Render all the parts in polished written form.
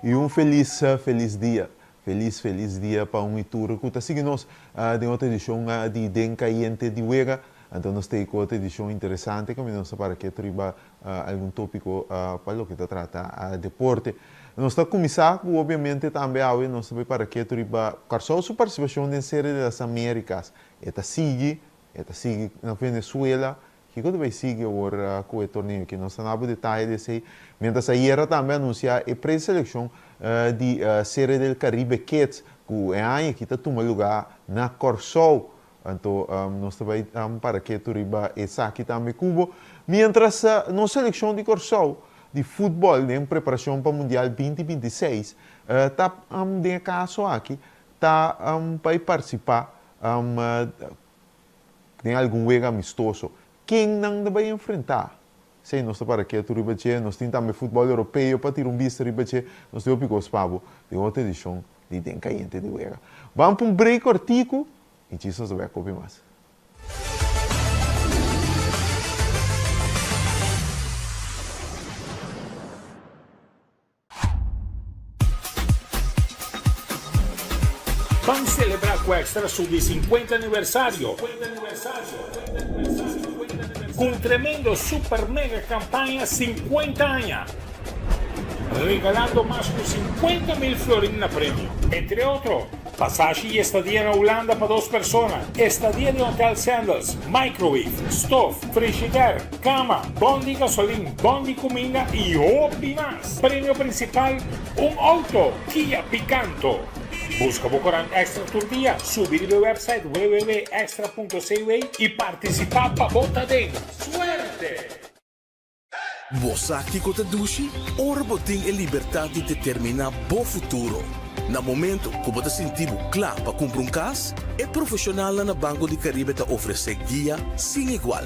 e feliz dia. Feliz dia para um ituro que está seguindo nós de outra edição de Denka Iente de Wega. Então nós temos outra edição interessante que nós para que triba algum tópico para o que trata deporte. Nós está começar obviamente também nós para que triba carçou sua participação na série das Américas. Eta sigue na Venezuela. Que quando vai seguir agora com o torneio que nós estamos detalhes desse. Mientras ayer também anunciar a pré-seleção de série do Caribe Kids que é aí que está tomando lugar na Corsol. Então nós também para que turiba essa aqui também Cuba. Mientras na seleção de Corsol de futebol em preparação para o Mundial 2026 está de caso aqui está para participar em algum jogo amistoso. Quem não vai enfrentar? Sei, nós para que nós temos também futebol europeu para tirar vista nós temos o Pabo de outra edição de Dencaiente de Wega. Vamos para break cortico e Jesus vai comer mais. Vamos celebrar com o Extra Sub 50 aniversário. Com um tremendo super mega campanha 50 anos. Regalando mais de 50.000 florins na prêmio. Entre outros, passagem e estadia na Holanda para 2 pessoas. Estadia de Hotel Sandals, microwave, stove, frigideira, cama, bom de gasolina, bom de comida e mais. Prêmio principal, auto Kia Picanto. Busca Bocorán Extra Tour Dia, subir ao website www.extra.ca e participar para botar dentro. Suerte! Você aqui com a Dushi, orbo tem a liberdade de determinar o futuro. No momento que você sentir claro para comprar casa, é profissional na Banco de Caribe te oferece guia sem igual.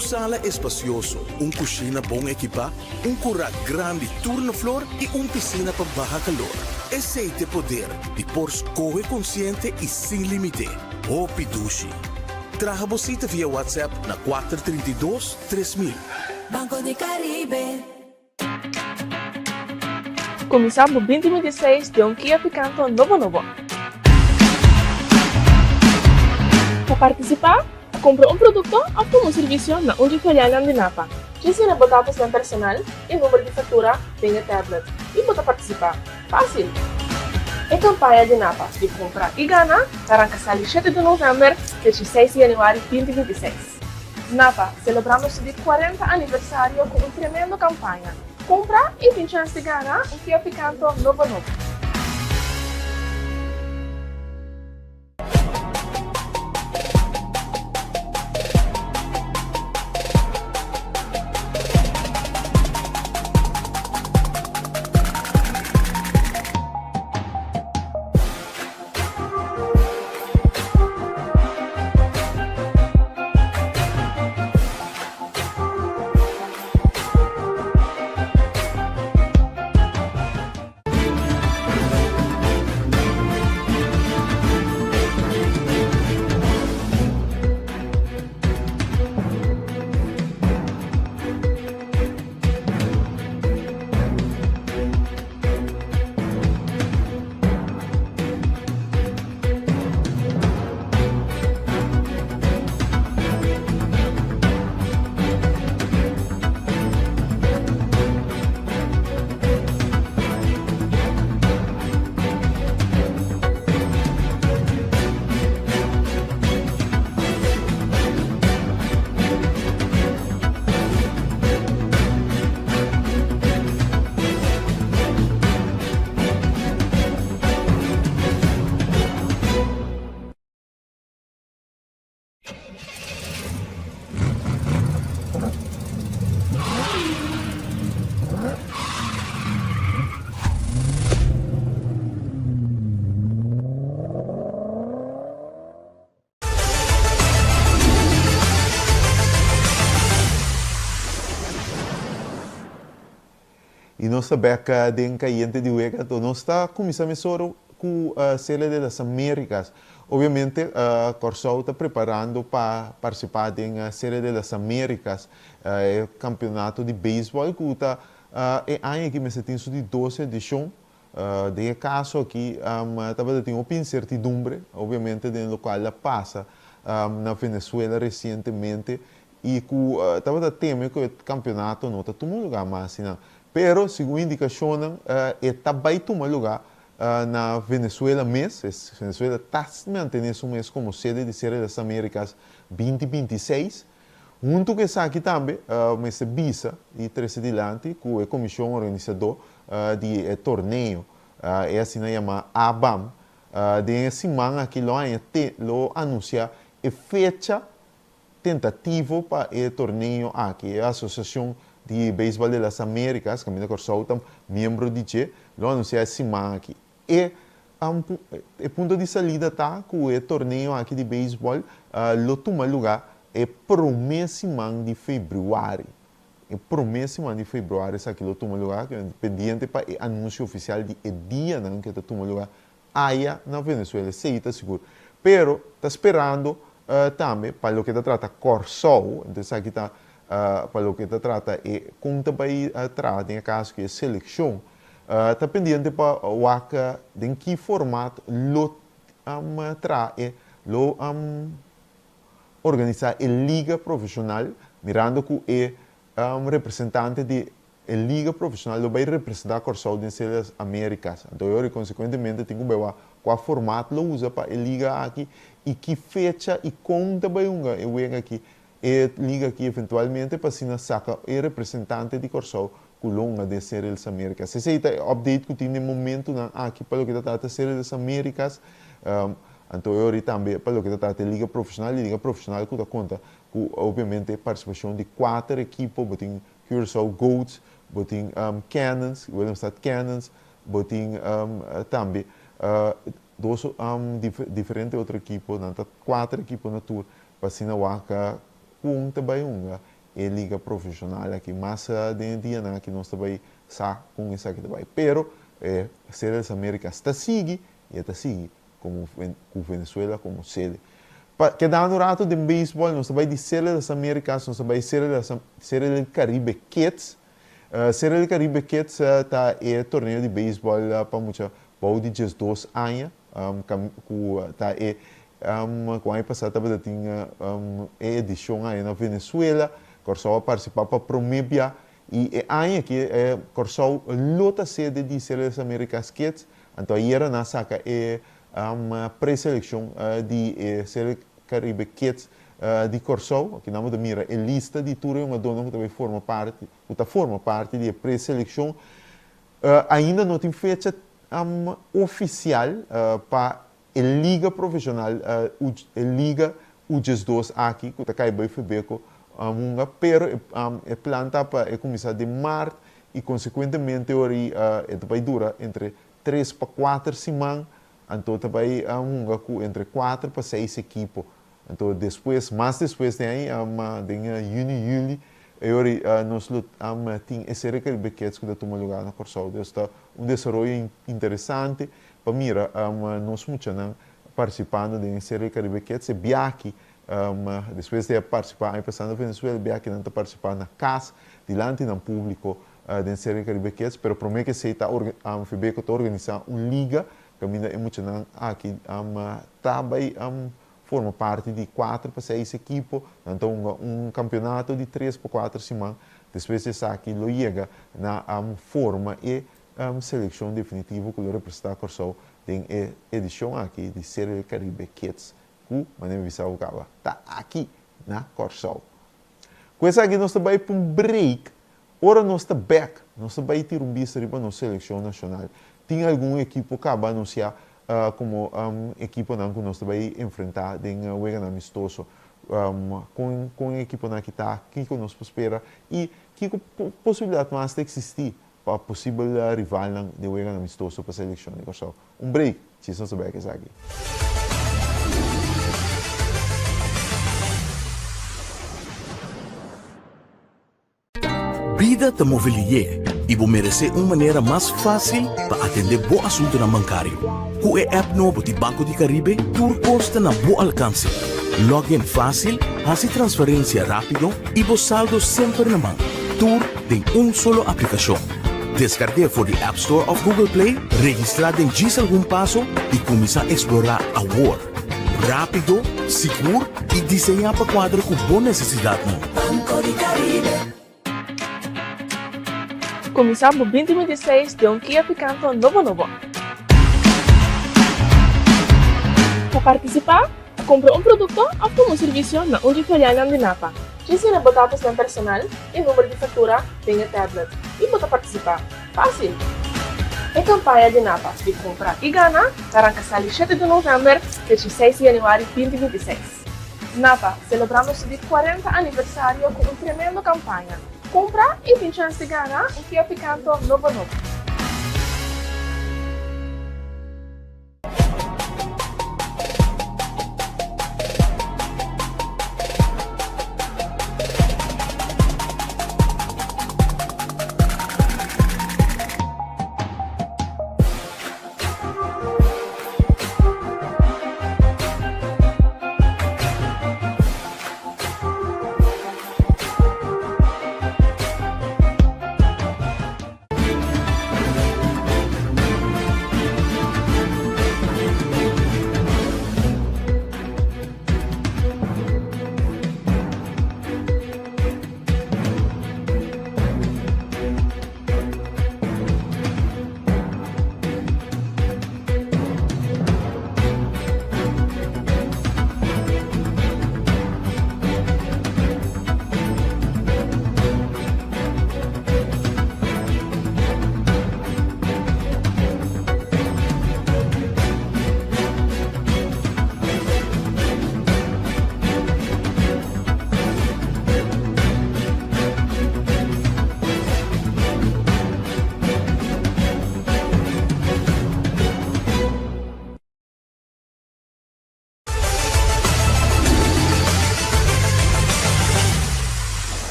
Sala espacioso, cozinha bom equipa, curral grande turno-flor e piscina para baixo calor. Esse é o poder de por escolha consciente e sem limite. Hopi Dushi. Traga você via WhatsApp na 432-3000. Banco de Caribe. Começamos 2026 de Kia Picanto novo. Para participar, compra um produto ou como um serviço na Uniferiana de Napa. Ensina botar a personal e número de fatura tem a tablet e bota participar. Fácil! A campanha de Napa de comprar e ganhar arranca 7 de novembro a 6 de janeiro de 2026. Napa, celebramos o 40 aniversário com uma tremenda campanha. Compra e tem chance de ganhar um Kia Picanto novo. E nossa beca de encaiente de Wega, então nós está começando com a série das Américas. Obviamente, a Corsol está preparando para participar da série das Américas, campeonato de beisebol, que está é ano que me tem de 12 edição. de caso aqui, estava tendo uma incertidumbre, obviamente, no local la passa na Venezuela recentemente, e que estava teme que o campeonato não está tomando lugar mais, não. Pero, segundo indicação, está bem tomando lugar na Venezuela mês. Venezuela está mantendo esse mês como sede de Série das Américas 2026. Junto que está aqui também, mês de Bisa e 13 adiante, que é a comissão organizadora de torneio, é assim que chama ABAM, de semana que lo anuncia a fecha tentativa para o torneio aqui, a Associação de Beisebol das Américas, Camila Corsol, membro de G, lo anuncia a semana aqui. E o ponto de saída está que o torneio aqui de beisebol lo toma lugar é primeira semana de fevereiro. É primeira semana de fevereiro, isso aqui lo toma lugar, pendiente para o anúncio oficial de dia que está toma lugar aí na Venezuela, se está seguro. Pero está esperando também para o que está trata Corsol, então aqui está para o que está trata e conta para atrás, em caso que é seleção, está pendente para o em que formato lo traz, lo organizar a liga profissional, mirando que é representante de a liga profissional, lo vai representar a Corsol das Américas. Então, eu, consequentemente, tenho que ver qual formato lo usa para a liga aqui e que fecha e conta bem eu venho aqui e liga aqui eventualmente para se saca o representante de Corsol que longa de Série das Américas. Esse é o update que tem no momento aqui para o que trata de Série das Américas. Então, eu também para o que trata de liga profissional que dá conta que obviamente a participação de 4 equipes, botem Curaçao Goats, botem Cannons, Willemstad Cannons, botem também dois diferentes outras equipes, 4 equipes na tour, para se não há conta bem e liga profissional aqui, mas de dia que nós também sa com isso aqui também. Pero Série das Américas está seguindo e está seguindo como Venezuela como sede. Quedando no rato de beisebol, nós também de Série das Américas, nós também Série do Caribe Kids. Série do Caribe Kids está torneio de beisebol para muita bom de 2 anos, está com a ano passado estava tinha edição aí na Venezuela, Corsol participar para Promébia e aí aqui Corsol lota sede de Série das Américas Kids, então aí era na saca uma pré-seleção de Série Caribe Kids de Corsol, que não mira a lista de tudo uma dona que também forma parte da pré-seleção. Ainda não tem fecha oficial para a liga profissional, a liga U12 aqui, que está caindo febeco, pero é planta para começar de março e consequentemente vai durar entre 3 para 4 semanas. Então, também entre 4 para 6 equipes. Então, mais depois de aí, em junho, nós temos a Série Caribe Kids que está lugar na Corsol. Então, está desenvolvimento interessante para mira, nós muitos participando da Série Caribe Kids. E Biaki, depois de participar, aí passando na Venezuela, Biaki não está participando na casa, diante do público da Série Caribe Kids, mas promete que se está organizando uma liga. Camina é muito aqui também forma parte de 4 para 6 equipes, então campeonato de 3 para 4 semanas. Depois de aqui, lo chega na forma e seleção definitiva que lo representa a Corsol em edição aqui de Série Caribe Kids, que Mané Bissau está aqui na Corsol. Com isso aqui nós também para um break, ora nós estamos back, nós também ter vista para a seleção nacional. Tem alguma equipe que acaba de anunciar como equipe que nós também enfrentar em o jogo amistoso com a equipe que está aqui que nós espera e que possibilidade mais de existir para possível rival de jogo amistoso para a seleção de Corsol. Break, se nós saber que é aqui. Vida te mobilier e vou merecer uma maneira mais fácil para atender bom assunto na bancário. Com a app novo de Banco de Caribe, tudo consta na bom alcance. Login fácil, fazer transferência rápido e vos saldo sempre na mão. Tudo tem solo aplicação. Descargue voor de App Store of Google Play, registra em Gisel Gumpaso e começa a explorar a war. Rápido, seguro e desenhar para quadro com boa necessidade. Banco de Caribe. Começar por 2026 de Kia Picanto novo. Para participar, compra produto ou toma serviço na Uniferiana de Napa. Ensina botar seu personal e número de fatura tem a tablet e pode participar. Fácil! A campanha de Napa de compra e gana arranca 7 de novembro até 6 de janeiro de 2026. Napa celebramos o 40 aniversário com uma tremenda campanha. Compra e tem chance de ganhar um Kia Picanto novo.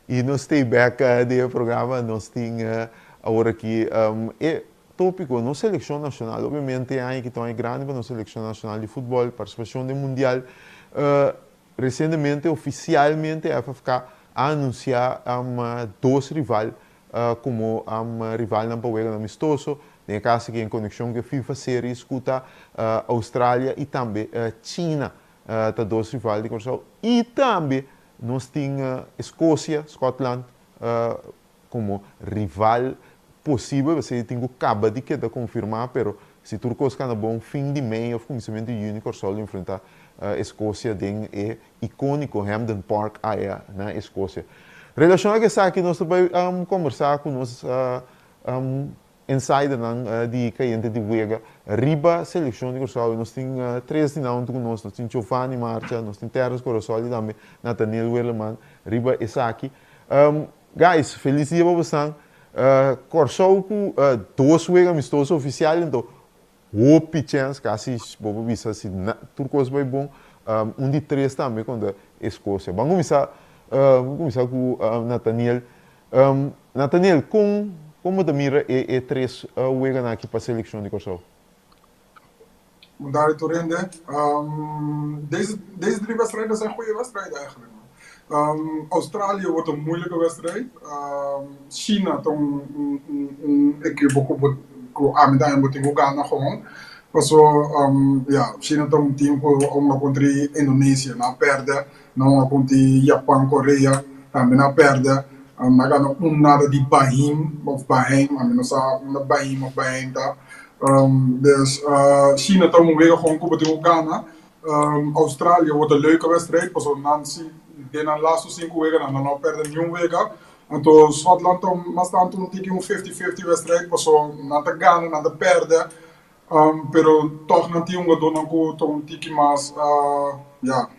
E nós temos back do programa, nós temos agora aqui tópico, na seleção nacional, obviamente há que tem grande para a seleção nacional de futebol, participação do mundial. Recentemente, oficialmente, a FFK anunciou dois rivais como rival na Pauega amistoso, em caso que em conexão com a FIFA Series, com a Austrália e também China, dois rivais de corção. E também nós temos Escócia, Scotland, como rival possível. Você tem que acabar de confirmar, mas se Turcos can bom fim de mês, ou começamento de junho, Corsol enfrentar a Escócia em icônico Hampden Park, na Escócia. Relacionado a isso aqui, nós vamos conversar com nós insider de cliente de Vega, riba seleção de Corsol. Nós temos três de nós conosco, nós temos Giovanni Marcha, nós temos Terras Corsol e também Nathaniel Wellerman, riba Isaki. Guys, feliz dia para vocês. Corsol com dois Vega amistosos oficiais, então hope chance, quase bobo visa se Turcos vai bom, de três também com a Escócia. Vamos começar com Nathaniel. Nathaniel, como te mira três Vega aqui para a seleção de Corsol? Daar toe rende. Deze drie wedstrijden zijn goede wedstrijden eigenlijk. Australië wordt een moeilijke wedstrijd. China, ik bijvoorbeeld, Amida moet ik ook aan gewoon. Ja, China is een team om contra Indonesië, na perde, na contra Japan, Korea, na perde. Na nada de Bahrein of Bahrein, na Bahrein of Bahrein daar. Dus China is een weer gewoon contra Ghana. Australië wordt een leuke wedstrijd, pas op Nancy. De laatste 5 weken en dan per de nieuwe weken. En toen Schotland staan toen een 50-50 wedstrijd, pas zo naar de Ghana, naar de perde. Pero toch naar die jongen doen ook een tikje mas ja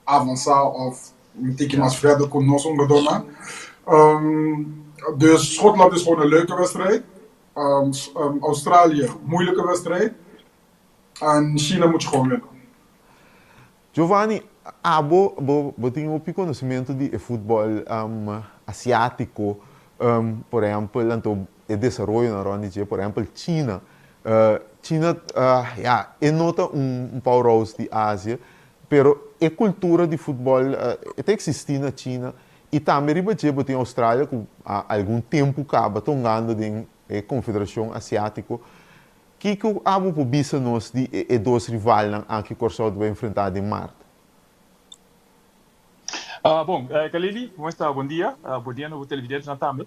avançar of een tikje mas verder kon nos ongedaan. Dus Schotland is gewoon een leuke wedstrijd. Australië moeilijke wedstrijd. En China moet je gewoon winnen. Giovanni, você tem um conhecimento de futebol asiático, por exemplo, então, o desenvolvimento na por exemplo, China. China nota powerhouse de Ásia, pero a cultura de futebol está existindo na China, E também riba tipo tem Austrália que há algum tempo acaba tongando de Confederação Asiática que abo por bisa nós de dois rivais que Corsol vai enfrentar em Marte. Bom, Khalili, como está? Bom dia. Bom dia no televidente na também.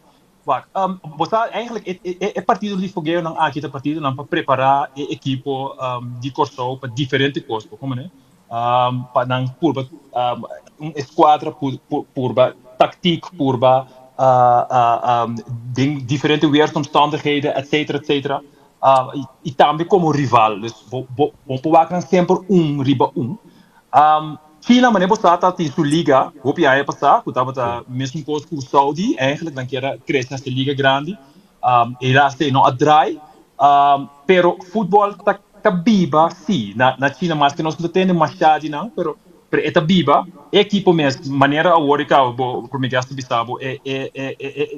Você eigenlijk é partido de fogueiro não aqui partido não para preparar a equipo de Corsol para diferentes coisas, como né? Para não por esquadra por tactiek por diferente weersomstandigheden, etc. E também como rival, dus vamos provar sempre riba China, maar nebos staat in sua liga, hoop je aí passar, que estava mesmo coisa com o Saudi, eigenlijk, dan que era crescer nessa liga grande, era se não atrai, pero futebol tá biba, sim, na China, mas que nós não temos machado não, pero é biba, equipo mesmo, maneira a hora que eu como que está bisabo,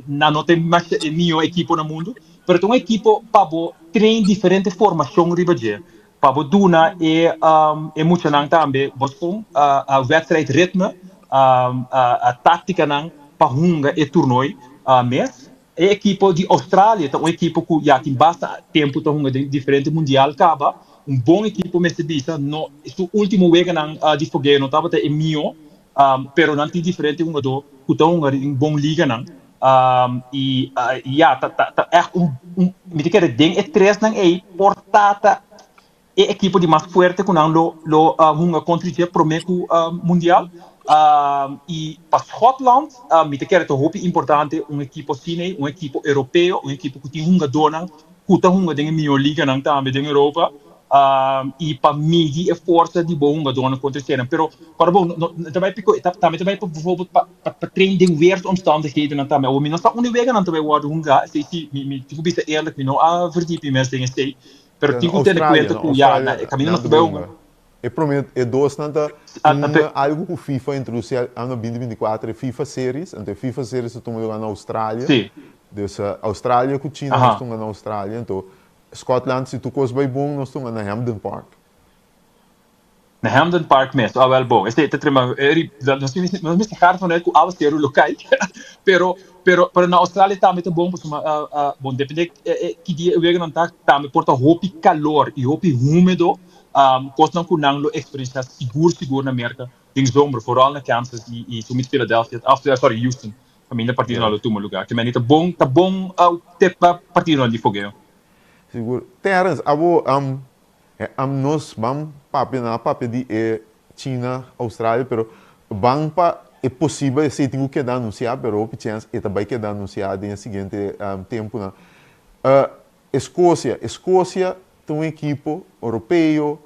não tem mais nenhum equipo no mundo, pero tem equipo para trein diferentes formações ribadia. Para Duna é muito nang também, boscom a wedstrijdritme, a tática nang para hunga e torneio, mas a equipe de Austrália, uma equipe que já tem bastante tempo para hunga diferente mundial, acaba bom equipe mas bisa no o último week nang de fogueiro não estava até mio, pero não tem diferente hunga do que tá hunga em bom liga nang e ja echt me dizer ding é três nang portata e equipo de mais forte com lo hunga contribuir para o mundial e para Scotland me te quero hope importante equipo cine equipo europeu equipo que tem hunga dona que hunga de melhor liga não também de Europa e para midi é força de bom hunga dona contribuir pero para bom também pico também bijvoorbeeld para training weersomstandigheden não também ou minus está onderweg não também worden hunga se me tipo bisa eerlijk me não verdiepen mais dingen sei pero tinha que ter cuenta que já caminho não bem eu prometo dois nada algo que o FIFA introduziu ano 2024 é FIFA Series então FIFA Series estão jogando na Austrália dus Austrália com China nós estamos na Austrália então Scotland se tu coisa bem bom nós estamos na Hampden Park na Hampden Park mesmo well bom este trema nós me sacar von que alles ter local pero na Austrália também é bom bom depende que dia eu não tá também porta hopi calor e hopi úmido costa com não experiência seguro na América em zomer vooral na Kansas e so met Philadelphia sorry Houston a minha partida no último lugar que menita bom ter partida de fogueiro seguro Terence abo nós vamos papi de China Austrália pero vamos para é possível se tem que dar anunciar, mas o chance é também que dar anunciar no seguinte tempo. Escócia tem uma equipe europeu,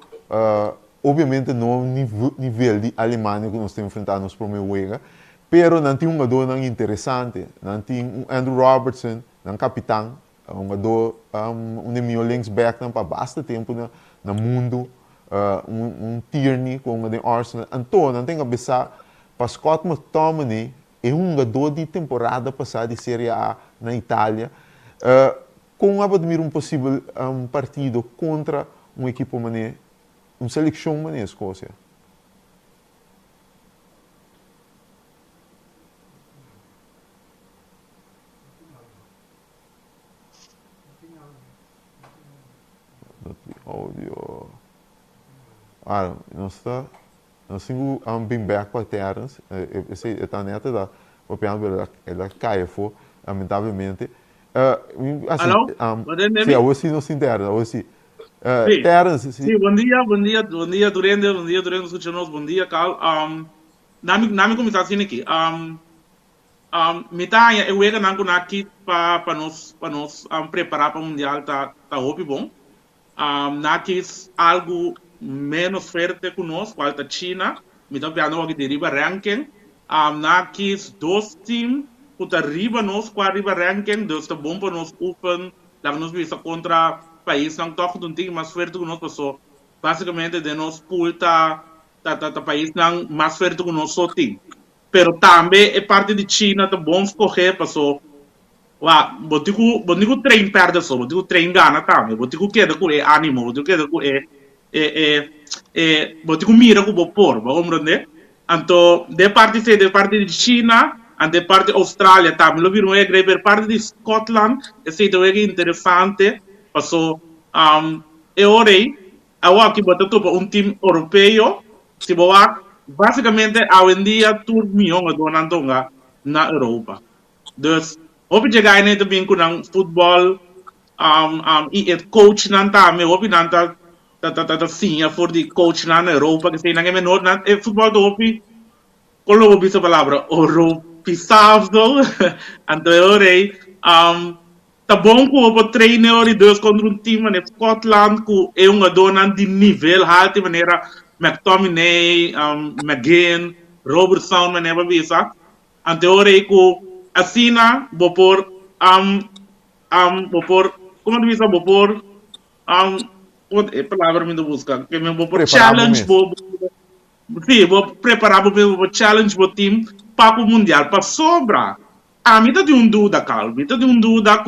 obviamente não nível de Alemanha que nós temos enfrentado nos primeiros jogos, mas não tem um jogador interessante, não tem Andrew Robertson, não capitão, um jogador melhor links back para bastante tempo no mundo, Tierney com o Arsenal, então não tem que pensar para Scott McTominay é jogador de temporada passada de Série A na Itália, com um possível partido contra uma equipe uma seleção na Escócia. Audio. Nós temos bem back para Terence, essa é a neta da papião ela cai for lamentavelmente. Sim, hoje não se interessa, hoje. Terence, sim, bom dia, Durende, escucha-nos, bom dia, Carl. Nami começar assim aqui. Metade eu vejo não aqui para nós preparar para o mundial tá hope bom. Aqui algo menos forte que nós, qual a China, me está vendo aqui deriva ranking. Aqui dois times que está arriba nós, qual arriba ranking, dus está bom para nós open, lá nós visa contra país não toca um time mais forte que nós passou. Basicamente de nós pool tá país não mais forte que nós só time. Pero também é parte de China, tá bom escolher passou. Botiku trein perde só, botiku trein gana também, botiku queda com ânimo, botiku queda com botiku mira com por, vamos compreender? Então, de parte de China, ante parte Australia também lo viram egre per parte di Scotland e sei to egre interessante passo e orei awa que bota topa time europeu se boa basicamente hoje em dia tudo milhão donantonga na Europa dus hope chegar aí também com futebol e coach nan também hope nan tá sim for de coach na Europa que sei na menor na futebol do hope quando eu vi essa palavra Europisado anteriorei tá bom que o treino de dois contra time na Scotland que é dona de nível alto de maneira McTominay, McGinn, Robertson, maneira visa anteriorei que assina vou por como diz vou por é palavra me busca que me vou por challenge vou preparar para challenge para o time para o mundial para sobra a mim tá de dúvida calma tá de dúvida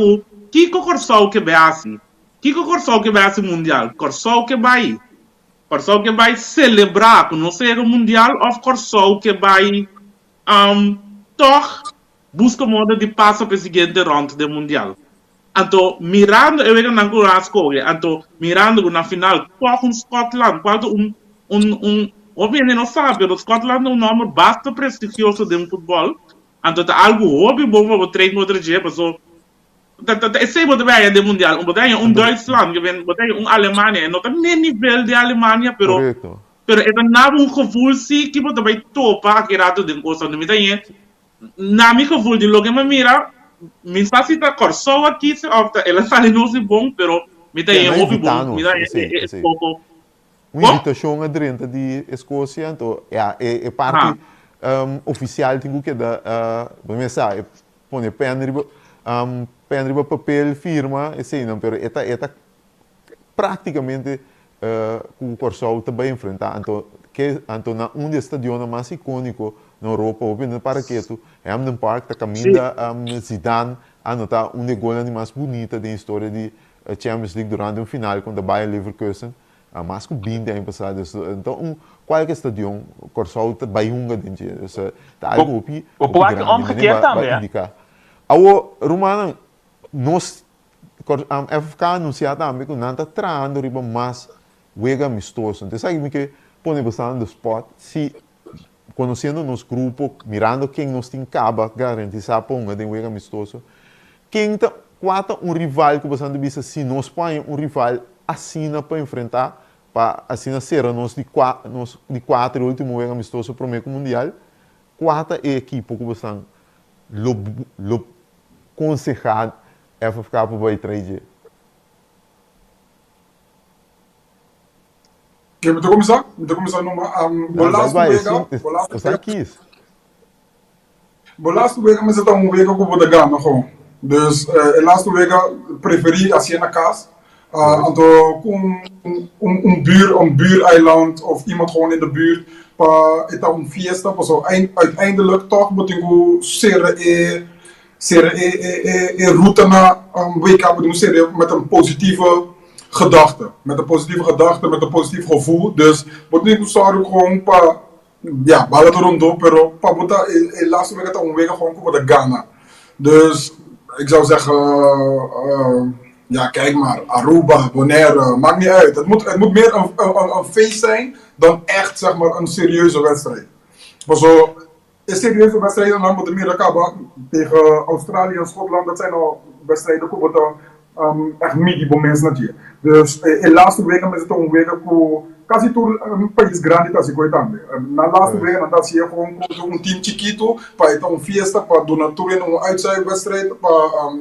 que corso que vai assim que corso que vai assim mundial corso que vai celebrar que não seja mundial ou corso que vai toch busca modo de passar para a seguinte ronda do mundial então mirando eu vejo na escolha então mirando na final com Scotland quando obviamente não sabe, mas Scotland é nome bastante prestigioso de futebol. Então, é algo óbvio bom para o treino outra dia, pessoal. É sempre botei de mundial, botei Duitsland, botei Alemanha, não tem nem nível de Alemanha, pero é nada gevoel sim que botei topa que rato de coisa não me tem. Na minha gevoel de logo me mira, me faz ita corso aqui, ela fala não se bom, pero me tem óbvio bom, me tem pouco. Uma invitação dentro de Escócia, então é parte oficial tenho que dar, vamos dizer, põe pen papel firma, assim, não, pero é praticamente o Corso também enfrentar, então na um dos estadios mais icônicos na Europa, no Paraqueto, é um parque que caminha Zidane, anotar uma gola mais bonita da história de Champions League durante um final contra Bayer Leverkusen. Mas com 20 anos passados, então qualquer estadio, Corso vai dentro, tá algo aqui. O pouco omgekeerd também. Agora, Romano, nós FK anunciado também que não está trazendo riba mais wega amistoso. Então sabe que põe bastante no spot, se conhecendo nos grupos, mirando quem nos tem caba garantizar ponga de wega amistoso, quem tá quatro rival que bastante visa se nós põe rival assina para enfrentar, para assina ser nós de quatro último ano amistoso para o meio mundial, quatro equipe que estão lo concejado FFK para vai trazer. Eu vou começar numa Bolasto wega mas então um wega que vou dar gana gewoon. Dus laatste wega preferi als je naar kaas. Com een buureiland of iemand gewoon in de buurt, het een fiesta, zo uiteindelijk toch moet ik zeer route naar WK moet met een positieve gedachte, met een positief gevoel. Dus moet ik zorgen gewoon ballen erom pero pa buta laatste week het een week gewoon komen de Ghana. Dus ik zou zeggen kijk maar, Aruba, Bonaire, maakt niet uit. Het moet meer een feest zijn dan echt zeg maar een serieuze wedstrijd. Maar zo, een serieuze wedstrijd dan moet de Mirakaba tegen Australië en Schotland, dat zijn al wedstrijden die echt midi-moments natuurlijk. Dus in laatste weken is het een week quase todo país grande tá se coitando. Na laatste weken dan zie je gewoon een team chiquito, para een fiesta, para donatoren een uitzendwedstrijd, para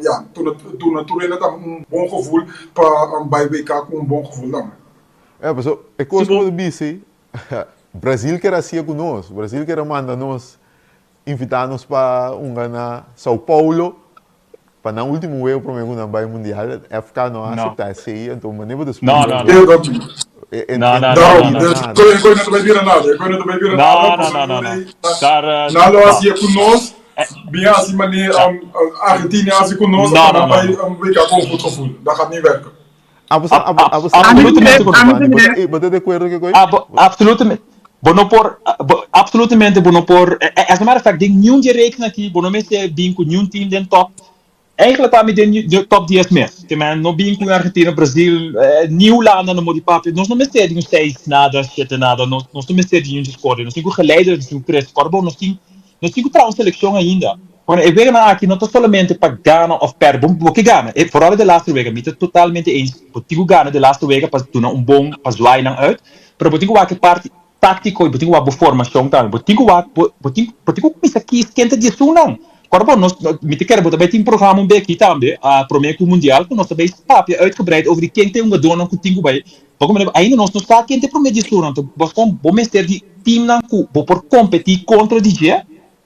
donatoren het een bon gevoel, para bij WK een bon gevoel dan. Ja, mas é coisa como disse, Brasil quer assim conosco, Brasil quer mandar nós invitar-nos para na São Paulo. Para na último ano para o Baía Mundial, FK não aceita assim, então maneira de Não. Eu não vai virar nada. Não assim conosco, bem assim maneira Argentina assim conosco, vai ficar com goed gevoel. Dat gaat niet werken. Absolutamente. absolutamente bueno por as a matter of fact ding nenhum direito aqui bueno me se bem com nenhum time den top eigenlijk para mim den top 10 mes que man no bem com Argentina Brasil New Landa no modi papi nós não me sei de 6 nada 7 nada nós não me sei de nenhum score nós temos geleider de Chris Corbo nós temos para uma seleção ainda quando eu vejo aqui não estou somente para ganhar ou perder bom que ganha e vooral de laatste weken me totalmente eens botigo ganha de laatste weken para tu um bom para zoar não uit pero botigo que parte tático e botigo a formação também botigo começa aqui esquenta de isso não Corbo, nós me quer botar bem programa bem aqui também a prometo mundial que nós também papi uitgebreid over die quem tem uma dona com tingo bem porque ainda nós não está quem tem prometo isso não então vos com bom mestre de time não vou por competir contra o DJ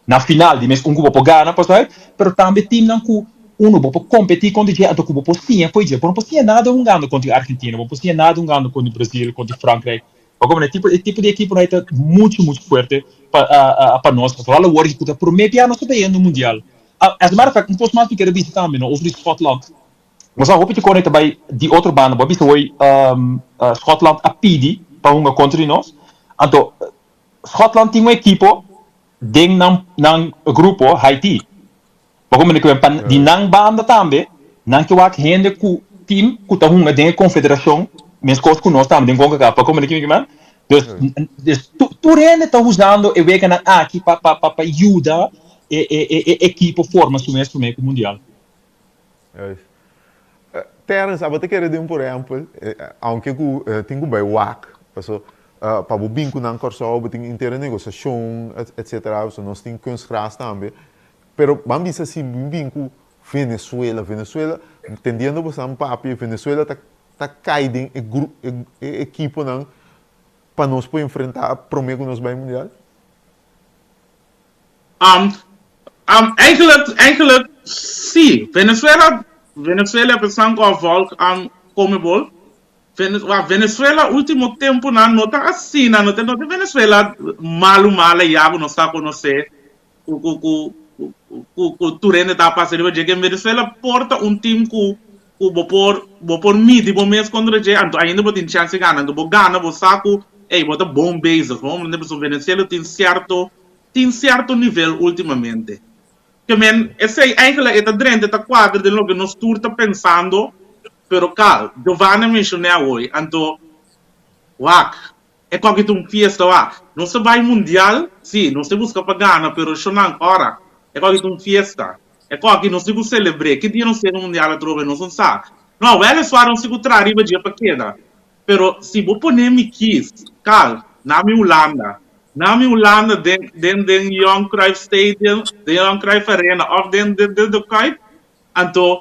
na final di mes un grupo gana pasal pero também time não com uno vou por competir com o DJ então vou por sim foi dia por sim nada um ganho contra a Argentina vou por sim nada um ganho contra o Brasil contra Frankrijk porque tipo de equipe não é muito forte para nós para o world que por meio piano sobre no mundial as a matter of fact um pouco mais ficar de também no over Scotland mas a hoop te conecta bij die outra banda maar bisa hoy Scotland a pidi para uma contra nós então Scotland tem uma equipe ding nang grupo Haiti porque me que pan di nang banda também nang que wak hende ku team ku ta hunga ding confederação mes coisas com nós também ding gonga para como que man dus tu rende tá usando e vega na aqui para ajuda equipe forma sumes para o mundial Terence, até querer dar por exemplo, aunque eu tenho bem WAC, para o binco não corso, tem inteira negociação, etc. Nós temos kunstgras também, pero vamos dizer assim, binco Venezuela, entendendo você um papi, Venezuela tá caindo em equipe não para nós poder enfrentar problema que nós vai mundial. Eigenlijk sim, Venezuela pensando com a volta come bol. Venezuela último tempo não tá assim, não tem Venezuela malo já não está conhecer o Turene tá passando de que Venezuela porta time com por mid bom mês contra je ainda botin chance ganha do gana bo saco bota bom base vamos lembrar Venezuela tem certo nível ultimamente que men esse eigenlijk é drente tá quadro de lo que nós tour tá pensando pero cal Giovanni mencionou hoje então wak é qualquer fiesta não se vai mundial sim não se busca para ganhar pero chonan ora é qualquer fiesta é qualquer não se busca celebrar que dia não se mundial a trove não sabe não eles foram se encontrar riba dia para queda pero se vou poner me quis cal na minha Holanda den Johan Cruyff Stadium, den Johan Cruyff Arena, of den Cruyff, então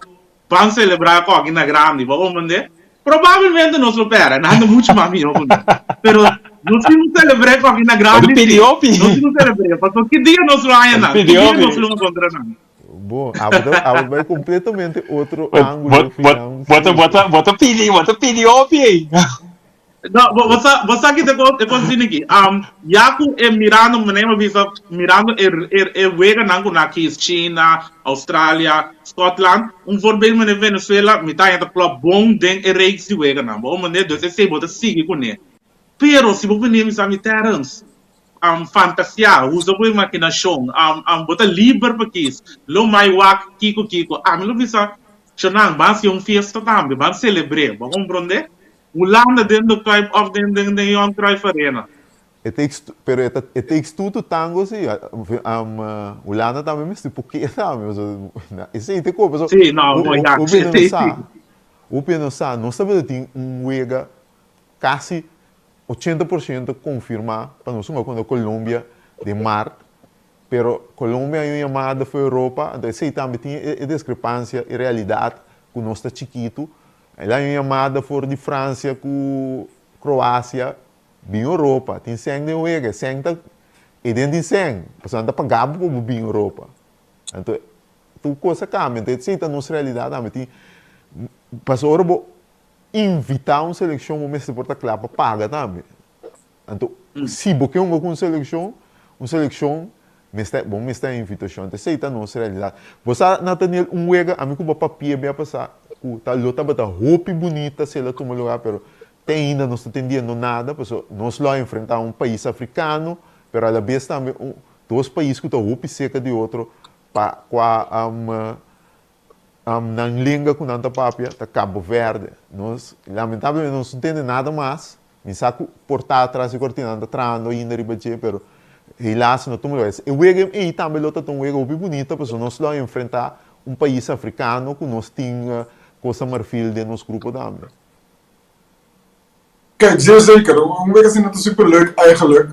vão celebrar com alguém na grande, vamos ver? Provavelmente não supera, nada muito mais minha, pero não se não celebrar com alguém na grande, não se não celebrar, porque que dia nós vamos lá, que dia nós vamos encontrar não. Bom, vai completamente outro ângulo. Bota pidi. Não, você aqui te continua aqui. Yaku é mirando, mirando wega nangu na aqui China, Austrália, Scotland. Voorbeeld de Venezuela, me tá indo club bom den reeks de wega nangu. Bom, né, dus esse bota sigue com ele. Pero se você nem me Terence, fantasia, usa boa imaginação, bota livre para isso. Lo mai wak kiko. Me lo visa, chonan, mas é fiesta também, vamos celebrar, vamos compreender? Holanda dentro do Cruijff of den Johan Cruijff Arena. Pero it takes two to tango, sim. Holanda também me tipo que também, isso aí tem como. Sim, não, já. O pensar, não sabe tem wega quase 80% confirmar para nós quando a Colômbia de mar, pero Colômbia é uma chamada para a Europa, então isso aí também tem a discrepância e realidade que nós está chiquito. Ela é uma chamada for de França com Croácia, bem Europa. Tem 100 de wega, 100 e dentro de 100, passando a pagar para bem Europa. Então, tu coisa cambia. Então, isso é a nossa realidade. Tem passou a invitar uma seleção, mas se porta claro para pagar também. Então, se você é uma seleção, mas está a invitação. Então, isso é a nossa realidade. Você não tem wega, a mim com o papel vai passar. Tá luta bata roupa bonita se ela toma lugar, pero tem ainda não está entendendo nada, porque nós lá enfrentar um país africano pero a la vez também dois países que estão roupa seca de outro, na língua com tanta papia, tá Cabo Verde. Nós, lamentavelmente, não entendemos nada mais. Me saco portar atrás e cortina, anda trando ainda ribache, pero helaas não tomamos isso. E também lota tão muito bonita, porque nós vamos enfrentar país africano que nós temos coisa marfil de nosso grupo também. Kijk, zeer zeker. Een week is het super leuk eigenlijk.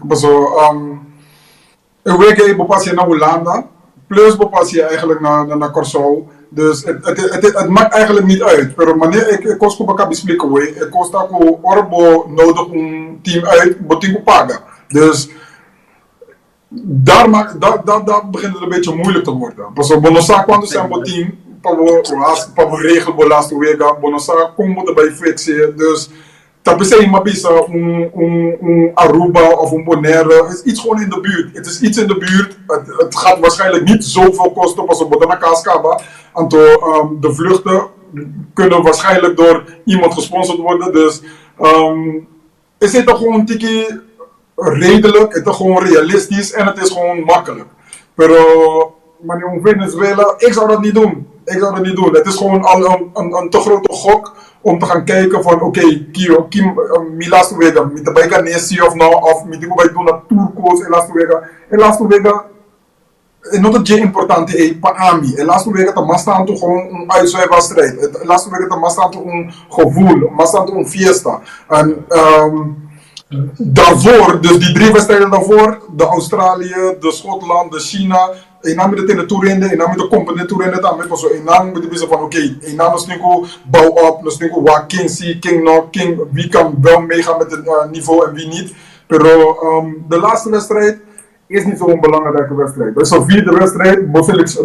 Een week heb je naar Hollanda, plus bepas je eigenlijk naar Curaçao. Dus het maakt eigenlijk niet uit. Maar wanneer ik kost op elkaar bespreken, ik kost ook orbo nodig om team uit, botingo paga. Dus daar begint het een beetje moeilijk te worden. Paso bonosa quando zijn botin, pavo regel bolaste wega, bonosa como erbij fixen. Dus dat is een mabisa, een Aruba of een Bonaire. Het is iets gewoon in de buurt. Het is iets in de buurt. Het gaat waarschijnlijk niet zoveel kosten als op Botana Kaskaba. De vluchten kunnen waarschijnlijk door iemand gesponsord worden. Dus is het toch gewoon tiki redelijk, het is gewoon realistisch en het is gewoon makkelijk. Maar in Venezuela, ik zou dat niet doen. Het is gewoon al een te grote gok om te gaan kijken van oké, Milas Vega, met de bijka Nessie of nou, of met die bij doen naar Turcos, Elas Vega, not het importante para Ami. Elas Vega te mas tanto gewoon een uitzwijfwedstrijd. Elas Vega te mas tanto een gevoel, mas tanto een fiesta. En daarvoor, dus die 3 wedstrijden daarvoor, de Australië, de Schotland, de China. En dan met de toerende, en dan met de component toerende, dan met en dan met de bezig van oké, en dan is nu bouw op, dus nu waar King zie, King nog, King wie kan wel meegaan met het niveau en wie niet. Maar de laatste wedstrijd is niet zo'n belangrijke wedstrijd. Dus zo'n 4e wedstrijd,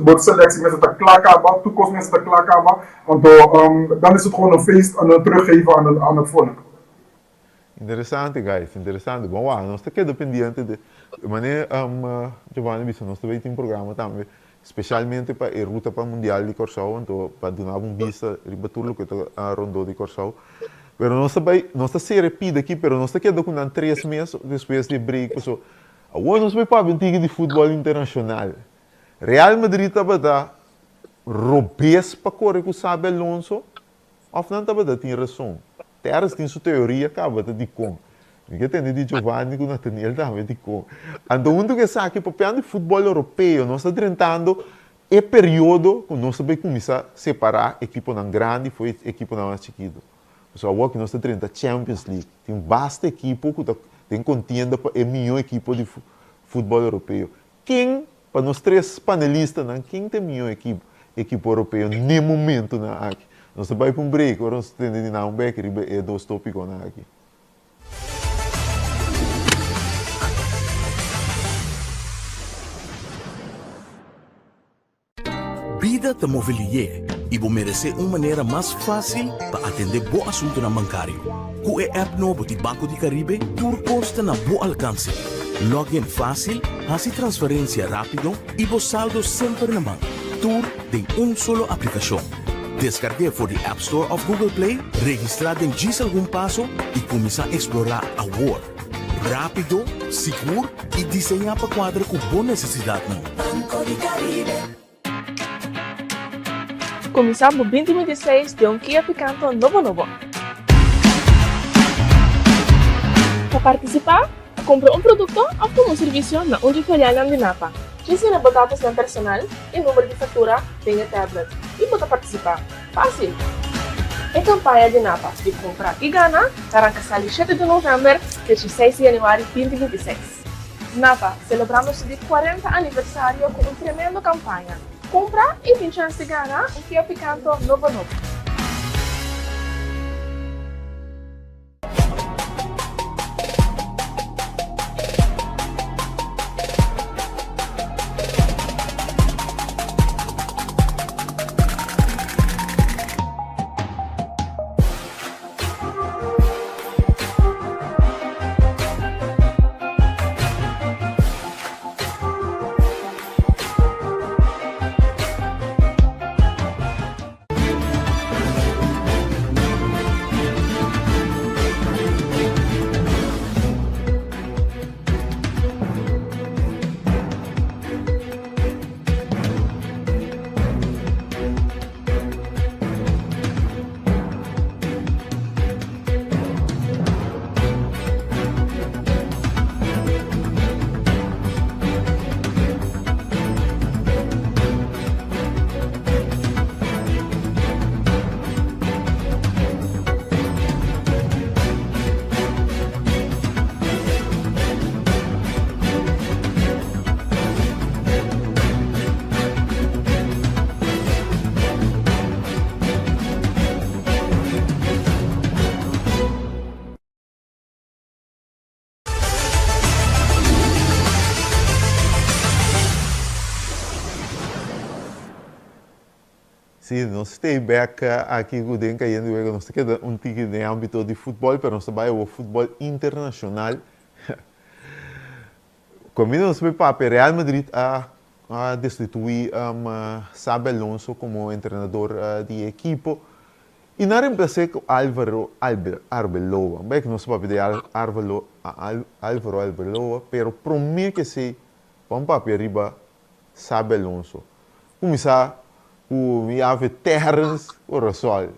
wordt selectie met het klaarkamer, toekomst met het klaarkamer, want dan is het gewoon een feest en een teruggeven aan het volk. Interessante, guys, interessante. Bom, nós estamos aqui dependente de maneira, Giovanni, nós estamos em programa também, especialmente para a ruta para o Mundial de Curaçao, então para dar vista para tudo que está rondou de Curaçao. Mas nós estamos se repita aqui, mas nós estamos aqui com 3 meses depois de break, so agora nós vamos para a antiga de futebol internacional. Real Madrid estava dar robês para correr com o Xabi Alonso, ou não estava dar tinha razão. Terras tem sua teoria, acaba de com. Ninguém tem de Giovanni com Nathaniel também de com. Então, onde que sabe que o papel de futebol europeu, nós estamos tentando é período que nós vamos começar a separar equipe não grande e equipe não mais chiquito. Só agora que nós estamos tentando Champions League, tem bastante equipe que tem contenda para a melhor equipe de futebol europeu. Quem, para nós 3 panelistas, quem tem a melhor equipe europeia no momento aqui? Nós vamos para um break, agora nós temos de dar um break e 2 tópicos aqui. Vida te mobilier e vou merecer uma maneira mais fácil para atender bom assunto na bancário. Com a app novo de Banco de Caribe, tudo consta na bom alcance. Login fácil, hace transferência rápido e vos saldo sempre na mão. Tudo em solo aplicação. Descargue por the App Store of Google Play, registrar em diz algum passo e começar a explorar a world. Rápido, seguro e desenhar para quadro com boa necessidade. Banco de Caribe. Começamos 2026 de Kia Picanto novo. Para participar, compre produto ou serviço na Filial de Napa. Ensina dados ng personal e número de fatura tem a tablet. E pode participar. Fácil! A campanha de Napa de comprar e ganhar arranca 7 de novembro a 16 de janeiro de 2026. Napa celebrando seu 40 aniversário com uma tremenda campanha. Compra e tem chance de ganhar Kia Picanto novo. Sim, nós stay back aqui com o Denka e nós temos um tique no âmbito de futebol, mas nós trabalhamos o futebol internacional. Como nós vemos para Real Madrid a destituir Xabi Alonso como treinador de equipo. E não reemplacei com Álvaro Arbeloa. Bem que não se pode pedir Álvaro Arbeloa, mas prometo que se vamos para arriba Xabi Alonso. Começar com o ave Terence Orosol.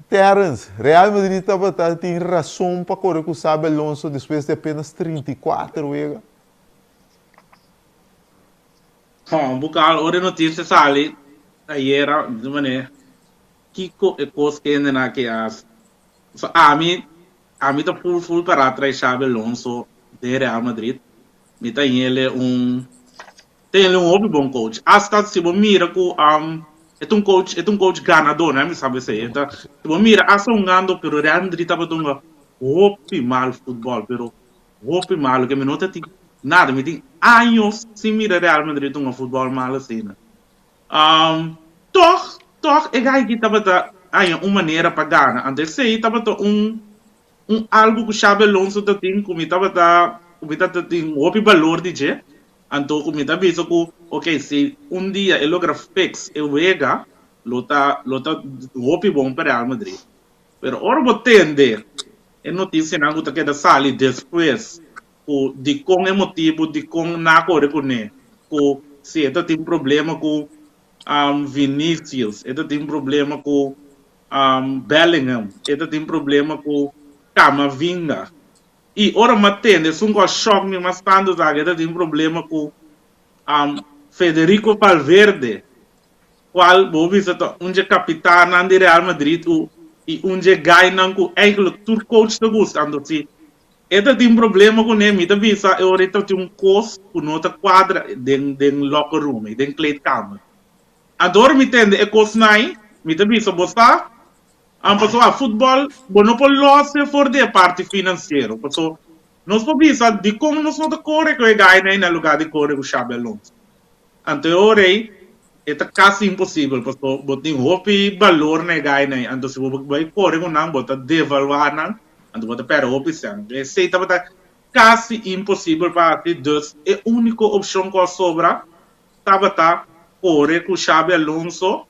Terence, Real Madrid tem razão para correr com o Xabi Alonso depois de apenas 34 anos. Bukan ora notícia sali era de maneira Kiko e coske na que as so a mim tá full para trás Xabi Alonso de Real Madrid. Me tá ele tem ele um bom coach. Hasta se você mira com é um coach ganador, né? Me sabe se então se você mira asongando pero Real Madrid tá batendo hopi mal futebol, pero hopi mal que me nota nada, me tem anos sem mira Real Madrid um futebol mal assim, né? Toch, é que estava uma maneira para ganhar. Antes sei, estava algo que o Xabi Alonso tem, como estava tem um valor de je. Então, como estava visto que, ok, se dia ele logra fix, ele vega, lota bom para Real Madrid. Pero ora vou entender, é notícia não que queda sali depois, de com emotivo, de com na cor com né, que se ele tem problema com Vinícius, ele tem problema com Bellingham, ele tem problema com Camavinga. E ora matende, se um choque me bastante, ele tem problema com Federico Valverde, qual vou dizer capitão de Real Madrid e ganha com eigenlijk tur coach de gosta, então se ele tem problema com ele, me avisa, ele tem costo com outra quadra de locker room, de kleedkamer. Adoro me entende, é coisa não, me também só bosta. Passou a futebol, não pode losse for de parte financeira. Passou, nós podemos pensar de como nós não corre que ganha no lugar de correr com o Xabi Alonso. Anteriormente, é quase impossível, passou, botem roupa e valor na ganha. Então se você vai correr com não, bota devaluar não, então bota pera roupa e esse estava quase impossível para ter dois. É a única opção que sobra, estava correr com o Xabi Alonso,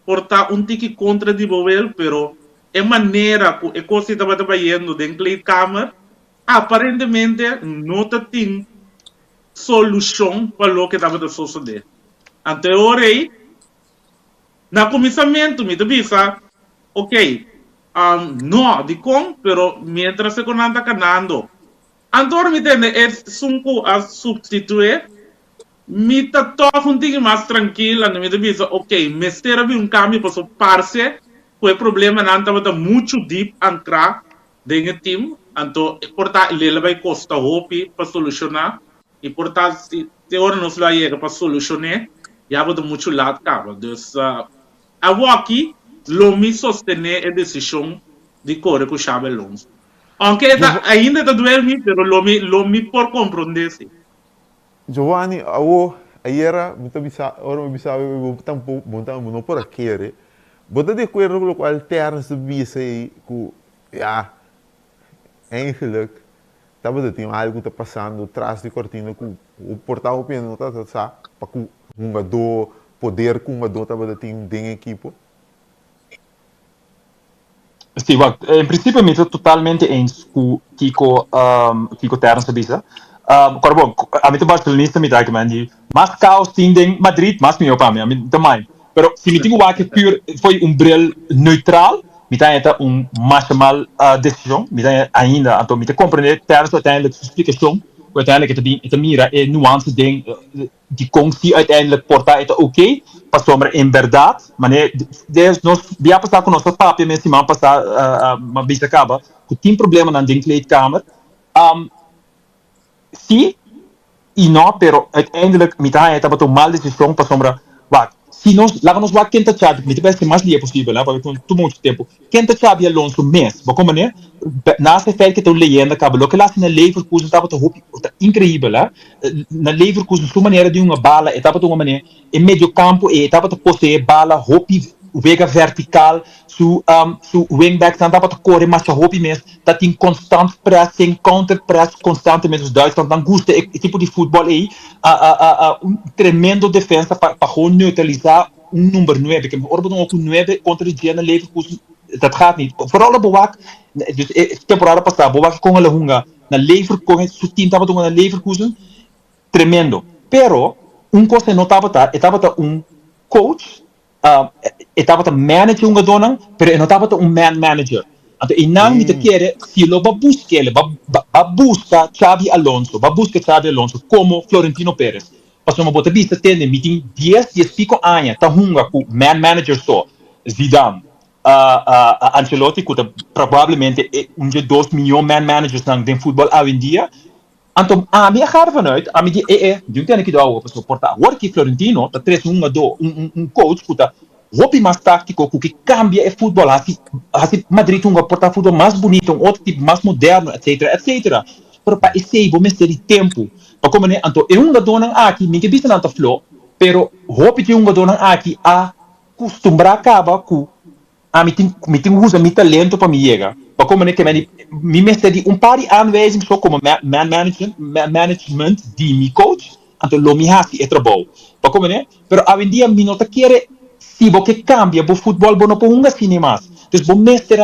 portar tique contra de Boel, pero é maneira que a coisa estava trabalhando dentro da câmara, aparentemente não tem solução para o que estava sucedendo. Anteriormente, no começamento, me avisa, ok, não de com, pero mientras se conanta canando, então me entende, é sunco a substituir. Me tá todo um pouco mais tranquila, me diz, ok, me espera um cambio para o parce, o problema não estava muito deep entrar dentro do time, então, portanto, ele vai custar roupa para solucionar, e portanto, se hora não se vai para solucionar, já vai muito lado, cara. Então, aqui, lo me sostener a decisão de correr com o Xabi Alonso. Aunque ainda está doendo, mas lo me por compreender, sim. Giovanni, era muito bizarro, ora me bizarro, eu não por aqui, bota de acordo com o qual Terence bisa aí, que, eigenlijk, estava de ter algo que está passando atrás de cortina, que o portal opinião está para que um jogador, poder que um jogador estava de ter em equipe. Sim, em princípio, eu estou totalmente eens com Kiko Terence bisa. Bom, a mim barcelonista me dá que mandi, mas caos tem Madrid, mas me opa, mim também. Pero se me tenho que pure foi bril neutral, me dá então mal decisão, me dá ainda, então me te compreender terms uiteindelijk explicação, uiteindelijk het mira é nuance de como se uiteindelijk porta é ok, passou mas em verdade, mas nós via passar com nosso papo, mas se passar uma vez acaba, que tem problema na dentro da câmara. Sim e não, pero uiteindelijk met hij het een mal decisão para sombra. se nós lá nos vai quenta chave, me parece mais lia possível, lá para tu muito tempo. Quenta chave Alonso mês, como né? Nessa feita que tu leyenda acaba, que lá na Leverkusen estava tão incrível, lá. Na Leverkusen sua maneira de uma bala, estava de uma maneira em meio campo e estava a possuir bala, hopi vega vertical, su wingback estava a correr mais hopi mesmo, tá tem constante pressing, counter press constantemente os Duitsland, dan gosta tipo de futebol aí, tremendo defesa para neutralizar número 9, que orbe ook 9 contra o Diana Leverkusen, dat gaat niet. Vooral de Bowak, dus temporada passada, Bowak com a hunga na Leverkusen, su team estava na Leverkusen, tremendo. Pero coisa notava estava coach, estava manager hunga donang, pero notava man manager. Então, inang nita quer se lo busca Xabi Alonso, como Florentino Pérez. Pastor uma bota vista tende meeting 10 pico anos, tá hunga com man manager só, Zidane, Ancelotti, que provavelmente de 2 miljoen man managers dan den voetbal hoje em dia. Então, a minha gaat ervan uit, a minha de tem que dar o pessoal portar. Agora que Florentino, tá três coach que tá hopi mais tático, que cambia o futebol, assim Madrid portar futebol mais bonito, outro tipo mais moderno, etc. Para esse vou mestre de tempo. Para como né, então é dona aqui, minha vista não tá flow, pero hopi de dona aqui a costumbrar acaba com a meeting usa meu talento para me chegar. Para como né que me mestre de par de aanwijzingen só como management de mi coach, então lo me hasi é trabalho. Para como né, pero hoje em dia me nota querer se você cambia o futebol bom para assim mais. Então vou mestre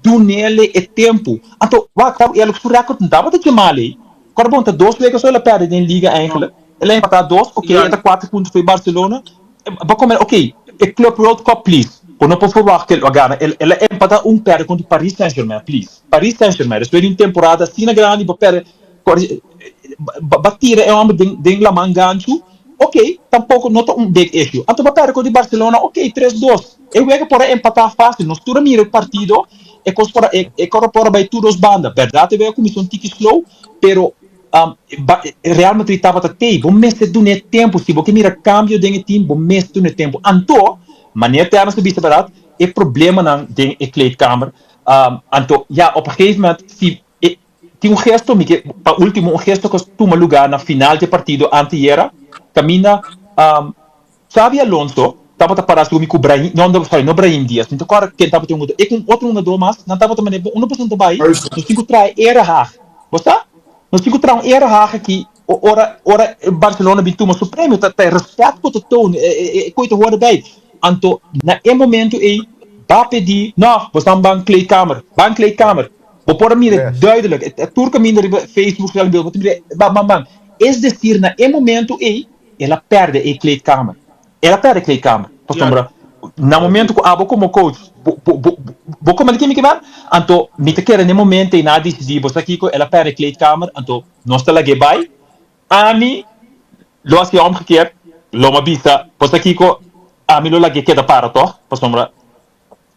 do nele é tempo. Então vai e ela por record não dava de chamar-lhe. Agora, tá 2 weken só ela perde em liga eigenlijk. Ela empatar 2, ok, ela 4 pontos foi Barcelona. Para como ok, é Club World Cup, please. Quando não verwacht que ele ganha, ela empata perde contra Paris Saint-Germain, please. Paris Saint-Germain, depois de uma temporada assim na grande, perde, batira é uma de la mangancho. Ok, tampouco nota big issue. Então vai perde contra Barcelona, ok, 3-2. Eu vejo para empatar fácil, nós tudo mira o partido, é corpora by todos bandas. Verdade, veio a comissão tique slow, pero Real Madrid estava até, bom mês do net tempo, se você mira cambio de time, bom mês do net tempo. Então, maneira termos de vista verdade, é problema na de kleedkamer. Então, ja, op een gegeven moment, se tem gesto, para último gesto que toma lugar na final de partido anteera, camina Xabi Alonso, estava a parar com o Brahim, não Brahim Dias, então agora quem estava tendo e com outro jogador mais, não estava também uma pessoa também, nós temos que trazer era haag, você? Nós temos que trazer era haag aqui, ora Barcelona bintu mas supremo, tá respeito para todo, coisa hoor erbij. Então, na momento vai pedir, não, você está em kleedkamer, vou pôr a mira duidelijk, a turca minder Facebook, bang, é decir, na momento ela perde a kleedkamer. Ela perde a kleedkamer. Na momento que eu como coach, vou como ele que vai, então, me te quer no momento e nada decidi, você aqui ela perde a kleedkamer, então, nós está lá que vai, a mim, lo assim omgekeerd, lo ma bisa, você aqui a mim lo lá que queda para toch,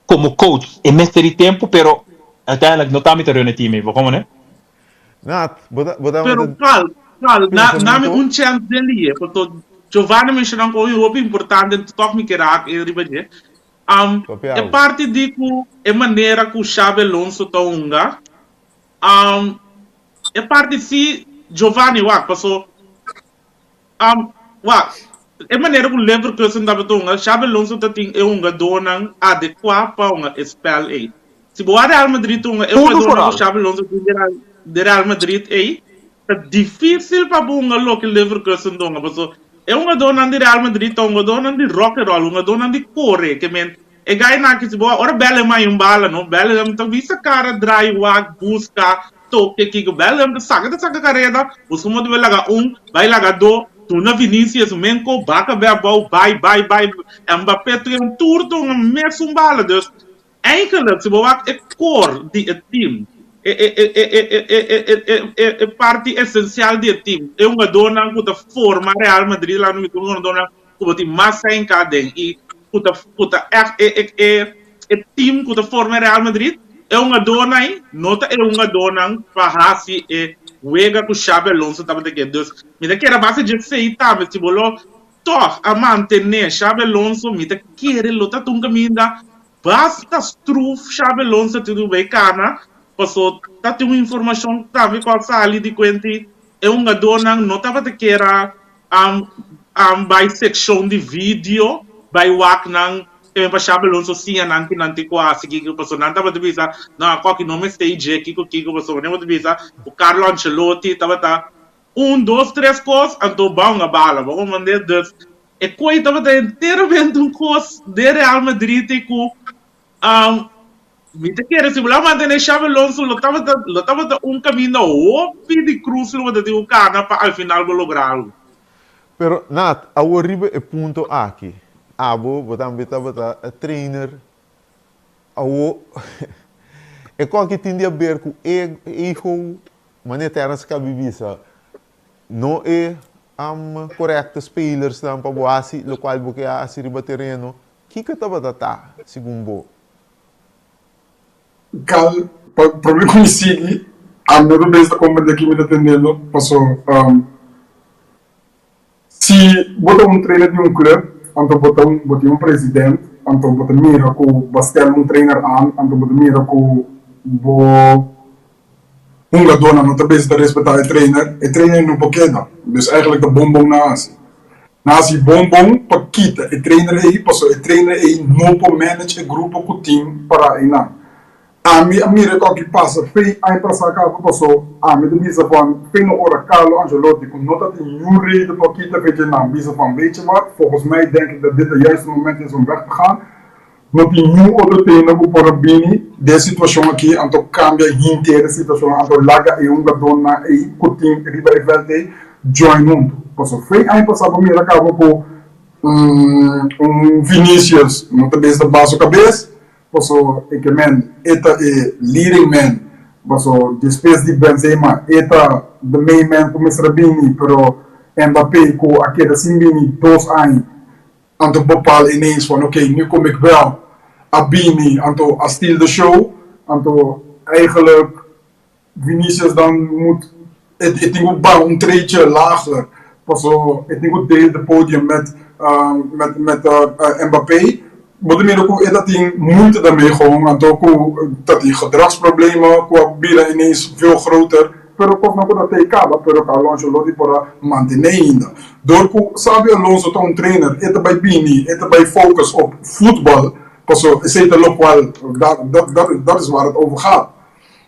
como coach, é mestre de tempo, pero uiteindelijk não está me terreno time, vou como né? Nat, pero nami chance dele, porque Giovanni mencionou que o importante toch me querer ribeje. É parte de que é maneira que o Xabi Alonso está unga. É parte se Giovanni passou é maneira que o Leverkusen estava unga, Xabi Alonso tem unga dona adequada para unga spell aí. Se o Real Madrid unga é uma dona que Xabi Alonso de Real Madrid aí, é difícil para unga lo que Leverkusen unga, porque é uma dona de Real Madrid, uma dona de rock and roll, uma dona de corre, que men é gai na que se boa, ora bela mais bala, não bela, então visa cara dry walk, busca, toque que bela, saca carreira, você pode ver lá vai lá do, tu na Vinícius, menco, baca bebau, bye, Mbappé tu um tour tu um mês bala, dus eigenlijk se boa é core de team. É parte essencial do time. É uma dona que forma Real Madrid lá no uma dona que tem massa em cada e é time que forma Real Madrid é uma dona aí, nota é uma dona para se é wega que o Xabi Alonso estava daqui. Então, me daqui era base de sei tá, mas tipo toch, a mantener Xabi Alonso, me te querer lutar tunga minda, basta struf Xabi Alonso te do bem cana, passou, tá tem uma informação, tá vendo qual sali de quanti, é um gadonang, não tava te queira, by section de vídeo, by wak nang, e pa Xabi Alonso sim nanti nanti quase que passou não tava de visa não qual que nome stage kiko passou não de visa o Carlo Ancelotti tava 1, 2, 3 coisas então bom a bala vamos mandar dus e coi tava inteiramente coisa de Real Madrid e com me te quer se lá manter Xabi Alonso lo tava caminho óbvio de cruz lo de o cara para al final lograr Pero, Nat, ao arriba é ponto aqui. Abo, bota trainer. É qualquer tem de ver com erro, maneira que a bibisa. Não é correto spelers dan para boasi, lo qual porque a riba terreno. Que estava tá, segundo Cal, problema com isso, a minha vez da companhia que me está atendendo, passou, se botar trainer de clube, então botar presidente, então botar mira com bastel trainer então botar mira com dona não talvez da respeitar o trainer não pode dar, dus eigenlijk de bonbon naast bonbon pakita, o trainer aí passou, o trainer aí não pode manage o grupo com o time para aí não. A mira que passa, fei aí para sacar passou, me demisa van, fei no ora Carlo Ancelotti, com nota de nieuw reden pakita, weet je nou, bisa van weet je wat, volgens mij denk ik dat dit de juiste moment is om weg te gaan. Met die nieuw otro trainer voor Rabini, de situatie aqui, anto cambia inteira situação, anto laga e donna e coutinho riba e velde, join mundo. Passou, fei aí passava mira acaba com Vinicius, nota vez da base cabeça. Passou que man, eta é leading man, passou depois de Benzema, eta the main man com Mr. Rabini, pero Mbappé com aquele Simbini 2 anos, anto bepaal ineens van oké, nu kom ik wel, Abini, anto a steal the show, anto eigenlijk Vinicius dan moet, het ding ook een treetje lager, passou, het ding ook deel de podium met Mbappé. Wat meer ook dat hij moeite daarmee gewoon, en ook dat hij gedragsproblemen qua bieden ineens veel groter. Pero ook nog dat hij kan, pero Carlo Ancelotti para mantenendo. Door Xabi Alonso een trainer, het bij Bini, het bij focus op voetbal, pas is het lokaal, dat is waar het over gaat.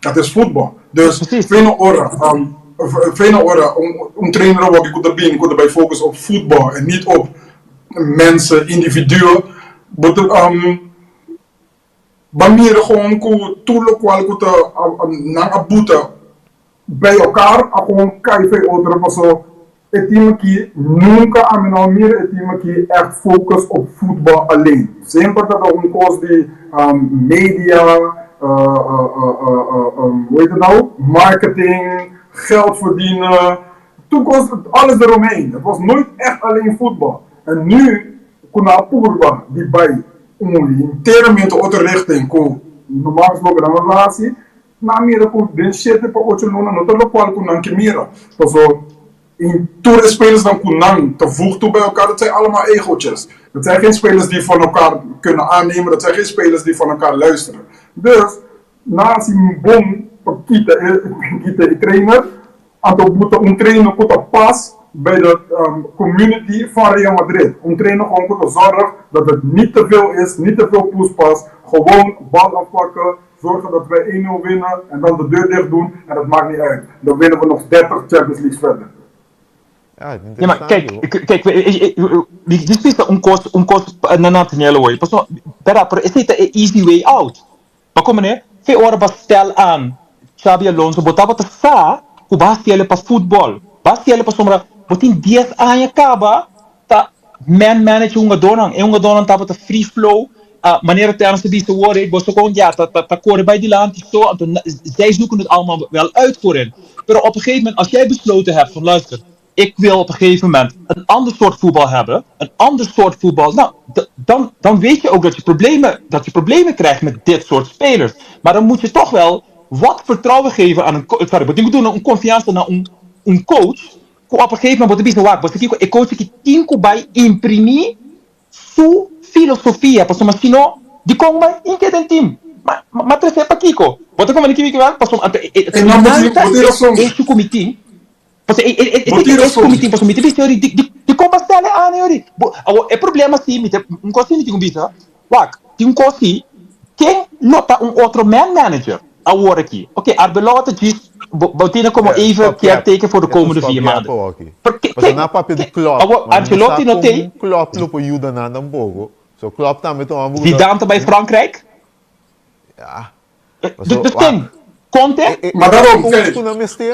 Het is voetbal. Dus veel ora, een trainer wat ik moet Bini, ik bij focus op voetbal en niet op mensen, individuen. Wanneer gewoon toelo kwal na abuta bij elkaar, gewoon kijken over paso. Het team aqui nunca a menor mira, het team aqui echt focus op voetbal alleen. Sempre dat er een kost die media, hoe heet het nou, marketing, geld verdienen, toen kost alles eromheen. Het was nooit echt alleen voetbal. En nu kuna purba die bij inteiramente outra richting com normaal gesproken een relatie na mira com den shit para outro luna no todo qual com nan que mira so in toere spelers dan kunang te voeg toe bij elkaar, dat zijn allemaal egootjes. Dat zijn geen spelers die van elkaar kunnen aannemen, dat zijn geen spelers die van elkaar luisteren. Dus naast die bom kita trainer aantal moeten trainer moeten pas bij de community van Real Madrid. Om trainer gewoon te zorgen dat het niet te veel is, niet te veel poespas. Gewoon bal afpakken, zorgen dat wij 1-0 winnen en dan de deur dicht doen en dat maakt niet uit. Dan winnen we nog 30 Champions League verder. Ja, maar kijk, dit is een kost na Nathaniel hoor. Pero is dit een easy way out? Maar kom maar, veel horen bastel aan Xabi Alonso, botava te sa, ku bastiele pa voetbal. Bastiele pa sombra, botin 10 anos acaba, ta man manage unga donang tapa te free flow. Wanneer het ergens te worden, ik was gewoon ja, dat koren bij die land is zo. Zij zoeken het allemaal wel uit voor hen. Maar op een gegeven moment, als jij besloten hebt van luister, ik wil op een gegeven moment een ander soort voetbal hebben, nou, dan weet je ook dat je problemen krijgt met dit soort spelers. Maar dan moet je toch wel wat vertrouwen geven aan een confianza naar een coach, op een gegeven moment bisa wak, basta kiko e coach ki tinko bay imprimi su filosofia, paso mas sino di kong ba inke del team. Ma tre sepa kiko. Bota como ni kiko wak, paso e su committee. Paso e su committee, paso mi tibi teori di kong bastale ane yori. E problema si mi te un cosi ni tingo bisa. Wak, tingo cosi quem nota outro man manager agora aqui. Ok, Arbelote diz, botina como even caretaker voor de komende 4 maanden. Mas na papel de Klopp. Ancelotti não tem. Klopp não pode ajudar nada um pouco. So Klopp também tem uma Zidane bij Frankrijk. Ja. Dus quem? Conte? Maar daarom,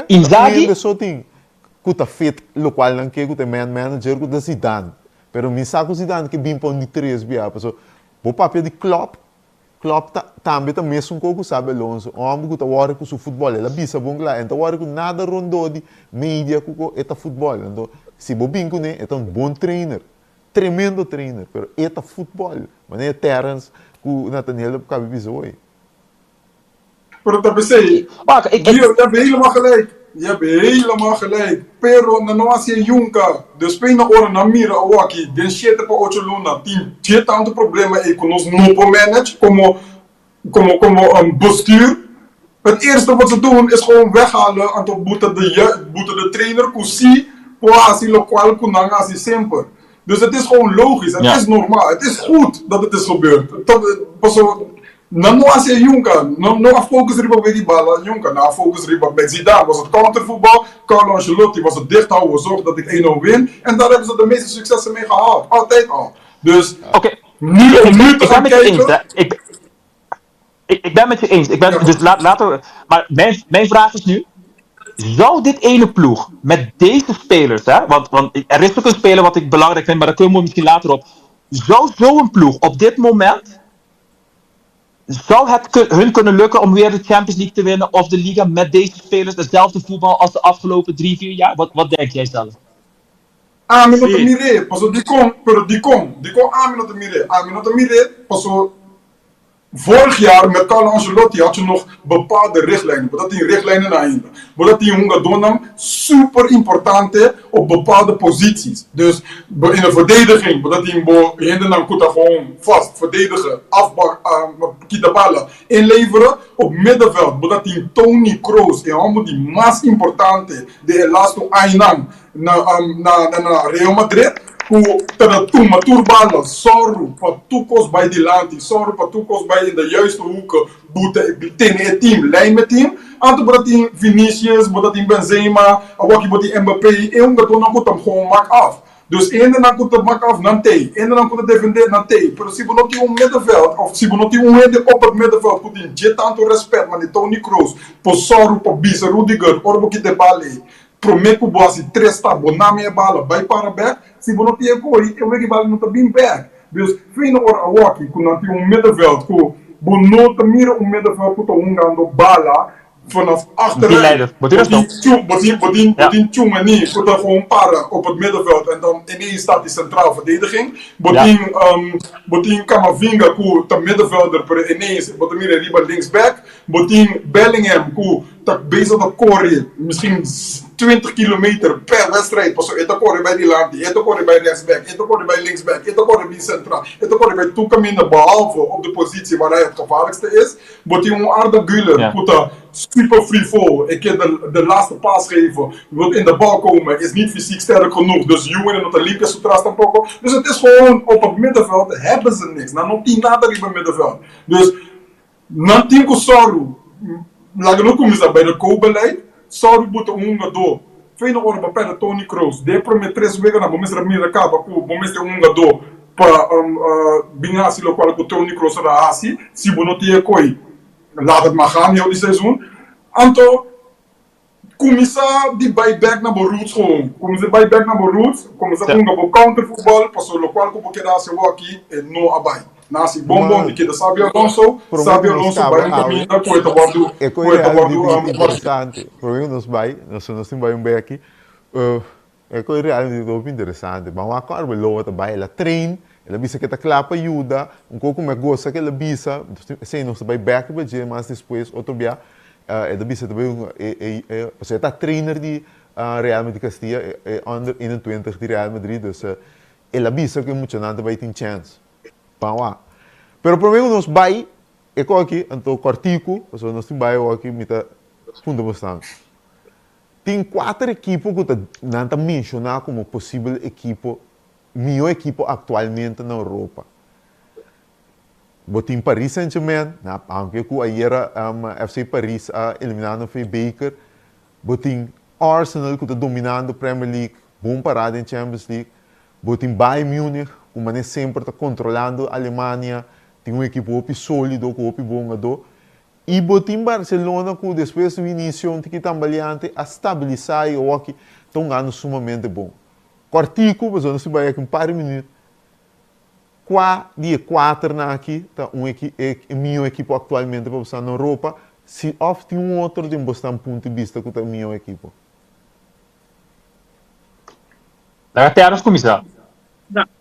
Inzaghi? Kuta fit local lang ke kuta man manager kuta Zidane. Pero minsa ko Zidane que bim pon de 3 bia. So bo papel de Klopp. Klopp também tá mesmo com sabe Alonso. Homem que tá agora com o futebol, ela bisa bom lá. Então agora com nada rondou de mídia com eta futebol. Então se bobin com né, é um bom trainer, tremendo trainer, pero eta futebol. Mas é Terence com Nathaniel op cabe bisa hoje. Pero dat pensei, je hebt helemaal gelijk. Je hebt helemaal gelijk. Pero na não assim Junca, de spelen ora na mira aqui, den shit para 8 luna, tinha tanto problema aí com nós não po manage como bestuur. Het eerste wat ze doen is gewoon weghalen en dan boeten de trainer kusi, poasi lokaal kunanga asi sempre. Dus het is gewoon logisch, het is normaal, het is goed dat het is gebeurd. Não assim Junca, não a focus riba bij die ballen, Junca, na focus riba bij Zidane was het countervoetbal, Carlo Ancelotti was het dicht houden, zorg dat ik 1-0 win en daar hebben ze de meeste successen mee gehaald, altijd al. Dus nu te gaan kijken. Ik ben met je eens. Dus laten we. Maar mijn vraag is nu. Zou dit ene ploeg met deze spelers, hè, want er is ook een speler wat ik belangrijk vind, maar daar komen we misschien later op. Zou zo'n ploeg op dit moment. Zou het hun kunnen lukken om weer de Champions League te winnen of de Liga met deze spelers hetzelfde voetbal als de afgelopen 3-4 jaar? Wat denk jij zelf? Aminata Mire, paso die kon Aminata Mire, paso vorig jaar met Carlo Ancelotti had je nog bepaalde richtlijnen, dat die richtlijnen naar dat die jongen donam super importante op bepaalde posities. Dus in de verdediging, dat die hinder dan kuta gewoon vast verdedigen, afbak, ballen inleveren op middenveld, dat die Toni Kroos en allemaal die mas importante de laatste Ainam na Real Madrid. Hoe toen maturbalen, zorgen voor toekomst bij die land, zorgen voor toekomst bij in de juiste hoeken, tegen het team, lijn met team. En toen die Vinicius, die Benzema, die Mbappé, en dat dan moet hem gewoon mak af. Dus één dan komt het mak af naar T, één dan komt het defender naar T. Maar si bonoti een middenveld, of si bonoti een op het middenveld, moet die jet tanto respect, maar die Toni Kroos, por Zorro, por Bisa, Rudiger, Orboki de Bale. Prometo boasi 3 sta boname e bala vai para back se bono tie koi e wegi bala no tá bem back dus fino or awaki com middenveld com bono te mira middenveld com ungando bala vanaf achteruit bodin tjonge niet voor gewoon para op het middenveld en dan ineens staat die centraal verdediging bodin Camavinga com de middenvelder per ineens bodin mira riba linksback bodin Bellingham com tak bezig dat corre misschien 20 kilometer per wedstrijd. Pas ito corre bij die land, ito corre bij rechtsback, ito corre bij linksback, ito corre bij centraal, ito corre bij toekomende behalve op de positie waar hij het gevaarlijkste is. Wordt hij een aardig guler, moet super frivol. Ik kan de laatste paas geven, wil in de bal komen, is niet fysiek sterk genoeg. Dus jongen en de linkjes zoetrast een poco. Dus het is gewoon op het middenveld hebben ze niks. Dan nog 10 later in het middenveld. Dus na 10 Kosaru, laten we ook bij de co-beleid. Saru buta unga do. Feino ora papel Toni Kroos. De promet 3 weken na bomestra mira capa ku bomestra unga do pa bingasi lo qual Toni Kroos raasi. Si bonotie koi. Laat het maar gaan heel die seizoen. Anto Kumisa die buyback naar roots gewoon. Kumisa buyback naar roots. Kumisa unga bo countervoetbal. Paso lo qual ko keda se waki e no abai. Nasi bombom die keda Sabio Alonso vai um caminho da coisa bordo. Interessante. Para nós nós temos bem aqui. É coisa realmente interessante. Mas uma coisa boa também ela treina, ela bisa que tá clapa ajuda, pouco me gosta que ela bisa, sem nós vai back mas depois outro dia ela bisa também você tá trainer de Real Madrid Castilla, onder 21 de Real Madrid, dus ele avisa que mucho nada vai ter chance. Pá, pero por mim nós vai, aqui, então quartico, so nós vai aqui, mita fundo bastante. Tem 4 equipos que não está mencionado como possível equipo, melhor equipo atualmente na Europa. Botin Paris Saint-Germain, aunque que ayer FC Paris eliminado foi Baker. Botin Arsenal que está dominando a Premier League, bom parada em Champions League. Botin Bayern Munich, que sempre está controlando a Alemanha, tem uma equipe opi sólido, que opi bom. E botin Barcelona que depois do início, onde que tambaleante a estabilizar e o que estão ganhando sumamente bom. Quartico, mas nós vai aqui um par de minutos. Dia 4 aqui, tá minha equipe atualmente para estar na Europa, se tem um outro de um ponto de vista que é a minha equipe. Até anos começar.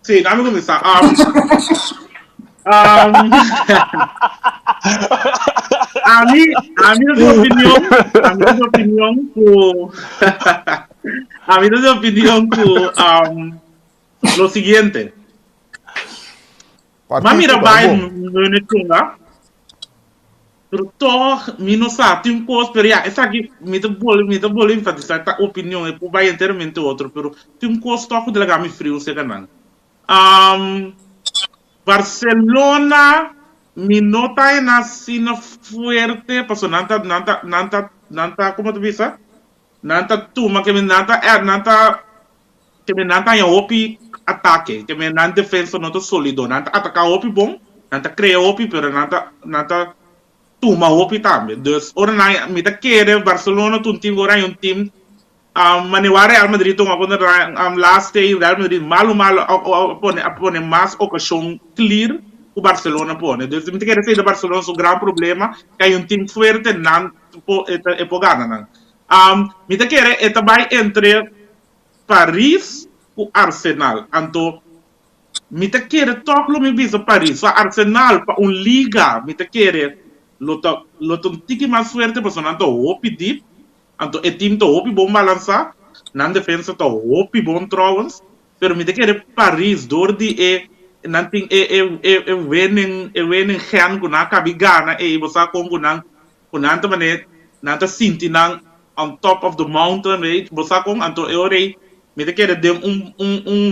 Sim, dá-me começar. A minha opinión lo siguiente. Mas mira Bayern Munich pero toch não sabe tem coisa pero essa aqui me dá bolo enfatizar a opinião é por Bayern inteiramente outro pero tem coisa toque de lagar me frio se canal. Barcelona me nota é nascina fuerte passo nanta como tu bisa nanta turma que me nanta é opi ataque, que me nanta defesa não tá sólido, nanta atacar opi bom, nanta criar opi, pero nanta turma opi também. Dus ora na me tá querer Barcelona um time ora um time maniwara Real Madrid tung ako na last day Real Madrid malo pone mais ocasião clear o Barcelona pone. Dus me tá querer ser da Barcelona um grande problema, que é um time forte não é pogada não. Me tá querer é também entre Paris e Arsenal. Então, me tá querer tocar lo me visa Paris, Arsenal para liga, me tá querer lo tiki mais suerte para sonar to opi deep. Então, o time to opi bom balançar, na defesa to opi bom trouwens, pero me tá querer Paris door die nanting winning gaan kuna kabigana bosa kom kunanta manet nanta sinti nang on top of the mountain, right? Bosa kong anto eore me te quer de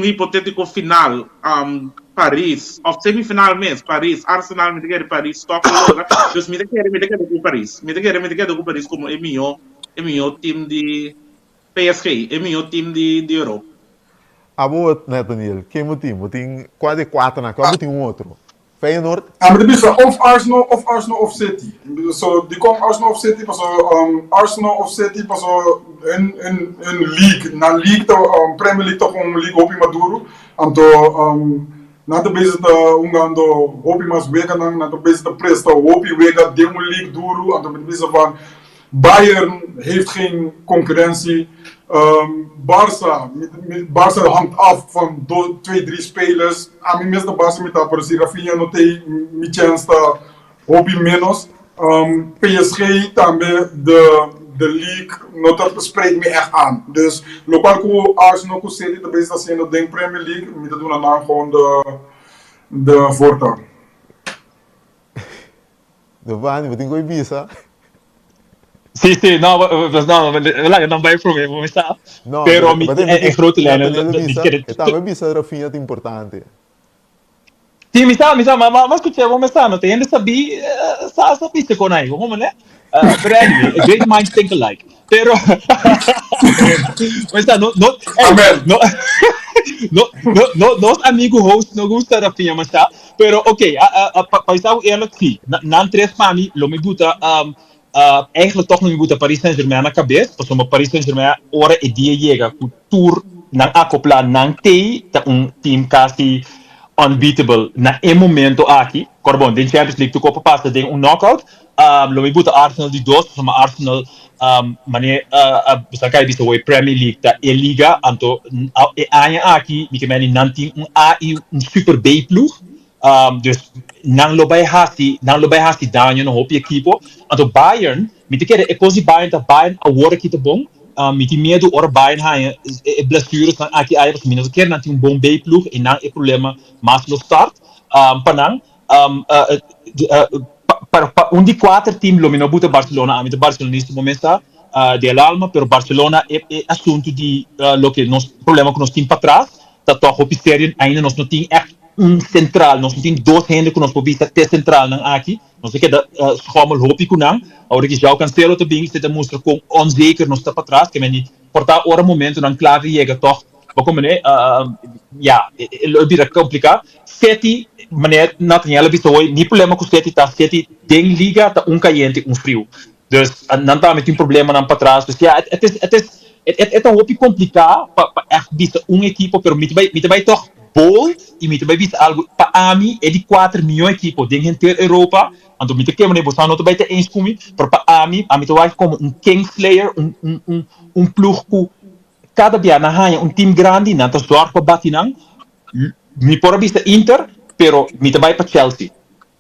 hipotético final Paris of semifinal mesmo Paris Arsenal me te quer Paris toca dus me te quer com Paris me te quer com Paris como é meu time de PSG é meu time de Europa. Abo Nathaniel, quem é o time? Tem quase 4 na qual tem outro. Feyenoord? Maar het is of Arsenal of City. So, die komt Arsenal of City, pas Arsenal of City, pas in league. Na league, Premier League toch een league hopi maduro. Na de bezig ungando hopi mas wega na de bezig presta hopi wega demo league duro. De bezig van Bayern heeft geen concurrentie. Barça hangt af van 2-3 spelers. A mí mesmo Barça me tá por si Rafinha não tem mi chance tá hobby menos. PSG também de league não tá spreekt me echt aan. Dus lokaal ko Arsenal ko City de beste zijn dat denk Premier League me te doen aan gewoon de voortouw. Giovanni, wat tem Ibiza? Sì, non vai problema, come sta? No, però è grote lijnen. Ibiza Rafinha è importante. Sì, mi sa, ma scusa, come stanno? Te ne sabi, sapiste con lei, come ne? Però anyway, great minds think alike. Però, come sta? Nos amigo host no gusta Rafinha, mas tá? Pero, ok, paisau eerlijk zie, na 3 mani, lo me gusta, eigenlijk toch nog moet Paris Saint-Germain na cabeça, porque Paris Saint-Germain ora e dia chega com tour nang acopla nang ta team quase unbeatable na momento aqui, corbon, den Champions League tu copa passa den knockout, lo me buta Arsenal di dos, sama Arsenal mane bisa kai bisa way Premier League ta e liga, anto e anya aqui, mi kemeni nanti super B ploeg. Dus nang lo bay hasi danyo no hopi equipo. Anto Bayern, mi te kere e così Bayern a work kita bom. met die medo ora bain ha blessures na aqui aí minas quer na tem um bom bem ploeg e na problema mas no start panang para um de quatro time lo mino buta Barcelona a mito Barcelona neste momento está de alma pero Barcelona é assunto de lo que nos problema com nós time para trás tá toch op série ainda nós não tem echt central nós não tem dois handen que nós podemos ter central nang aqui nós é que da schommel hoop ik nang agora que já o Cancelo também está mostra com onzeker nós está para trás que meni portar ora momento nang clave chega toch como né ja é bem complicado sete maneira na tinha ela visto hoje nem problema com sete den liga tá caliente frio dus não tá met problema não para trás dus ja het é um pouco complicado para echt visto equipe pero mit vai toch bold e mit vai visto algo para ami é de 4 milhões equipe den inteira Europa então mit que maneira você não vai ter eens comigo para ami vai como Kingslayer ploeg com cada dia na hanya time grande na tas dorp pa batinang mi pora vista Inter pero mi tabay pa Chelsea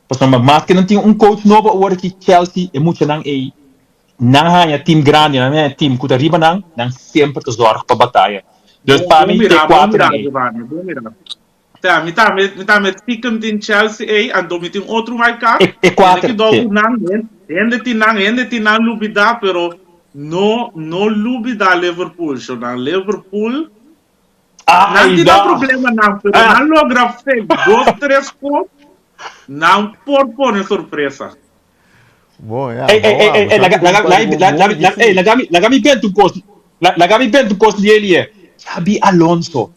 pas mas que não tinha coach novo agora que Chelsea é muito nang na hanya team grande na minha team que arriba nang sempre tas dorp pa batalha dus para mim tem 4 Tá, me tá ficam em Chelsea and do tem outro marcar e 4 que do nang ende ti nang lubida pero no lubida Liverpool so na Liverpool não tem problema não pero não logra fazer 2-3 pontos não por surpresa bom lagami bem tu cost dele é Xabi Alonso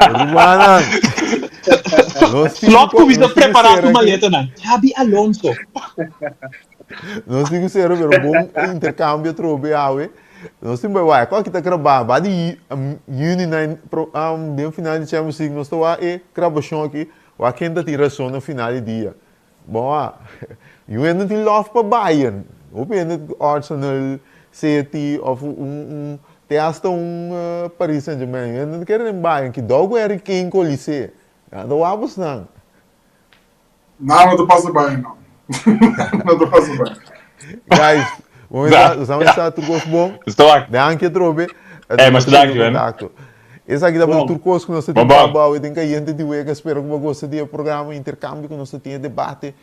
Rumana. Slot como está preparado uma maleta não Xabi Alonso nós temos que ser um bom intercâmbio trobe awe nós temos vai qual que tá gravando vai de Uni 9 de final de Champions League nós estou aí gravação aqui o quem tá tiração no final de dia bom you ainda tem love para Bayern ou ainda Arsenal City of tem hasta Paris Saint-Germain eu não quero nem Bayern que dogo era quem colise não vamos não tô passando bem não não tô passando bem guys vamos estar turcos bom estou aqui danke trobe mas danke velho esse aqui da turcos que nós temos babau e tem que gente de wega espero que você goste do programa intercâmbio que nós temos debate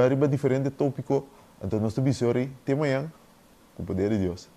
riba diferente tópico então nós te bisori até amanhã com o poder de Deus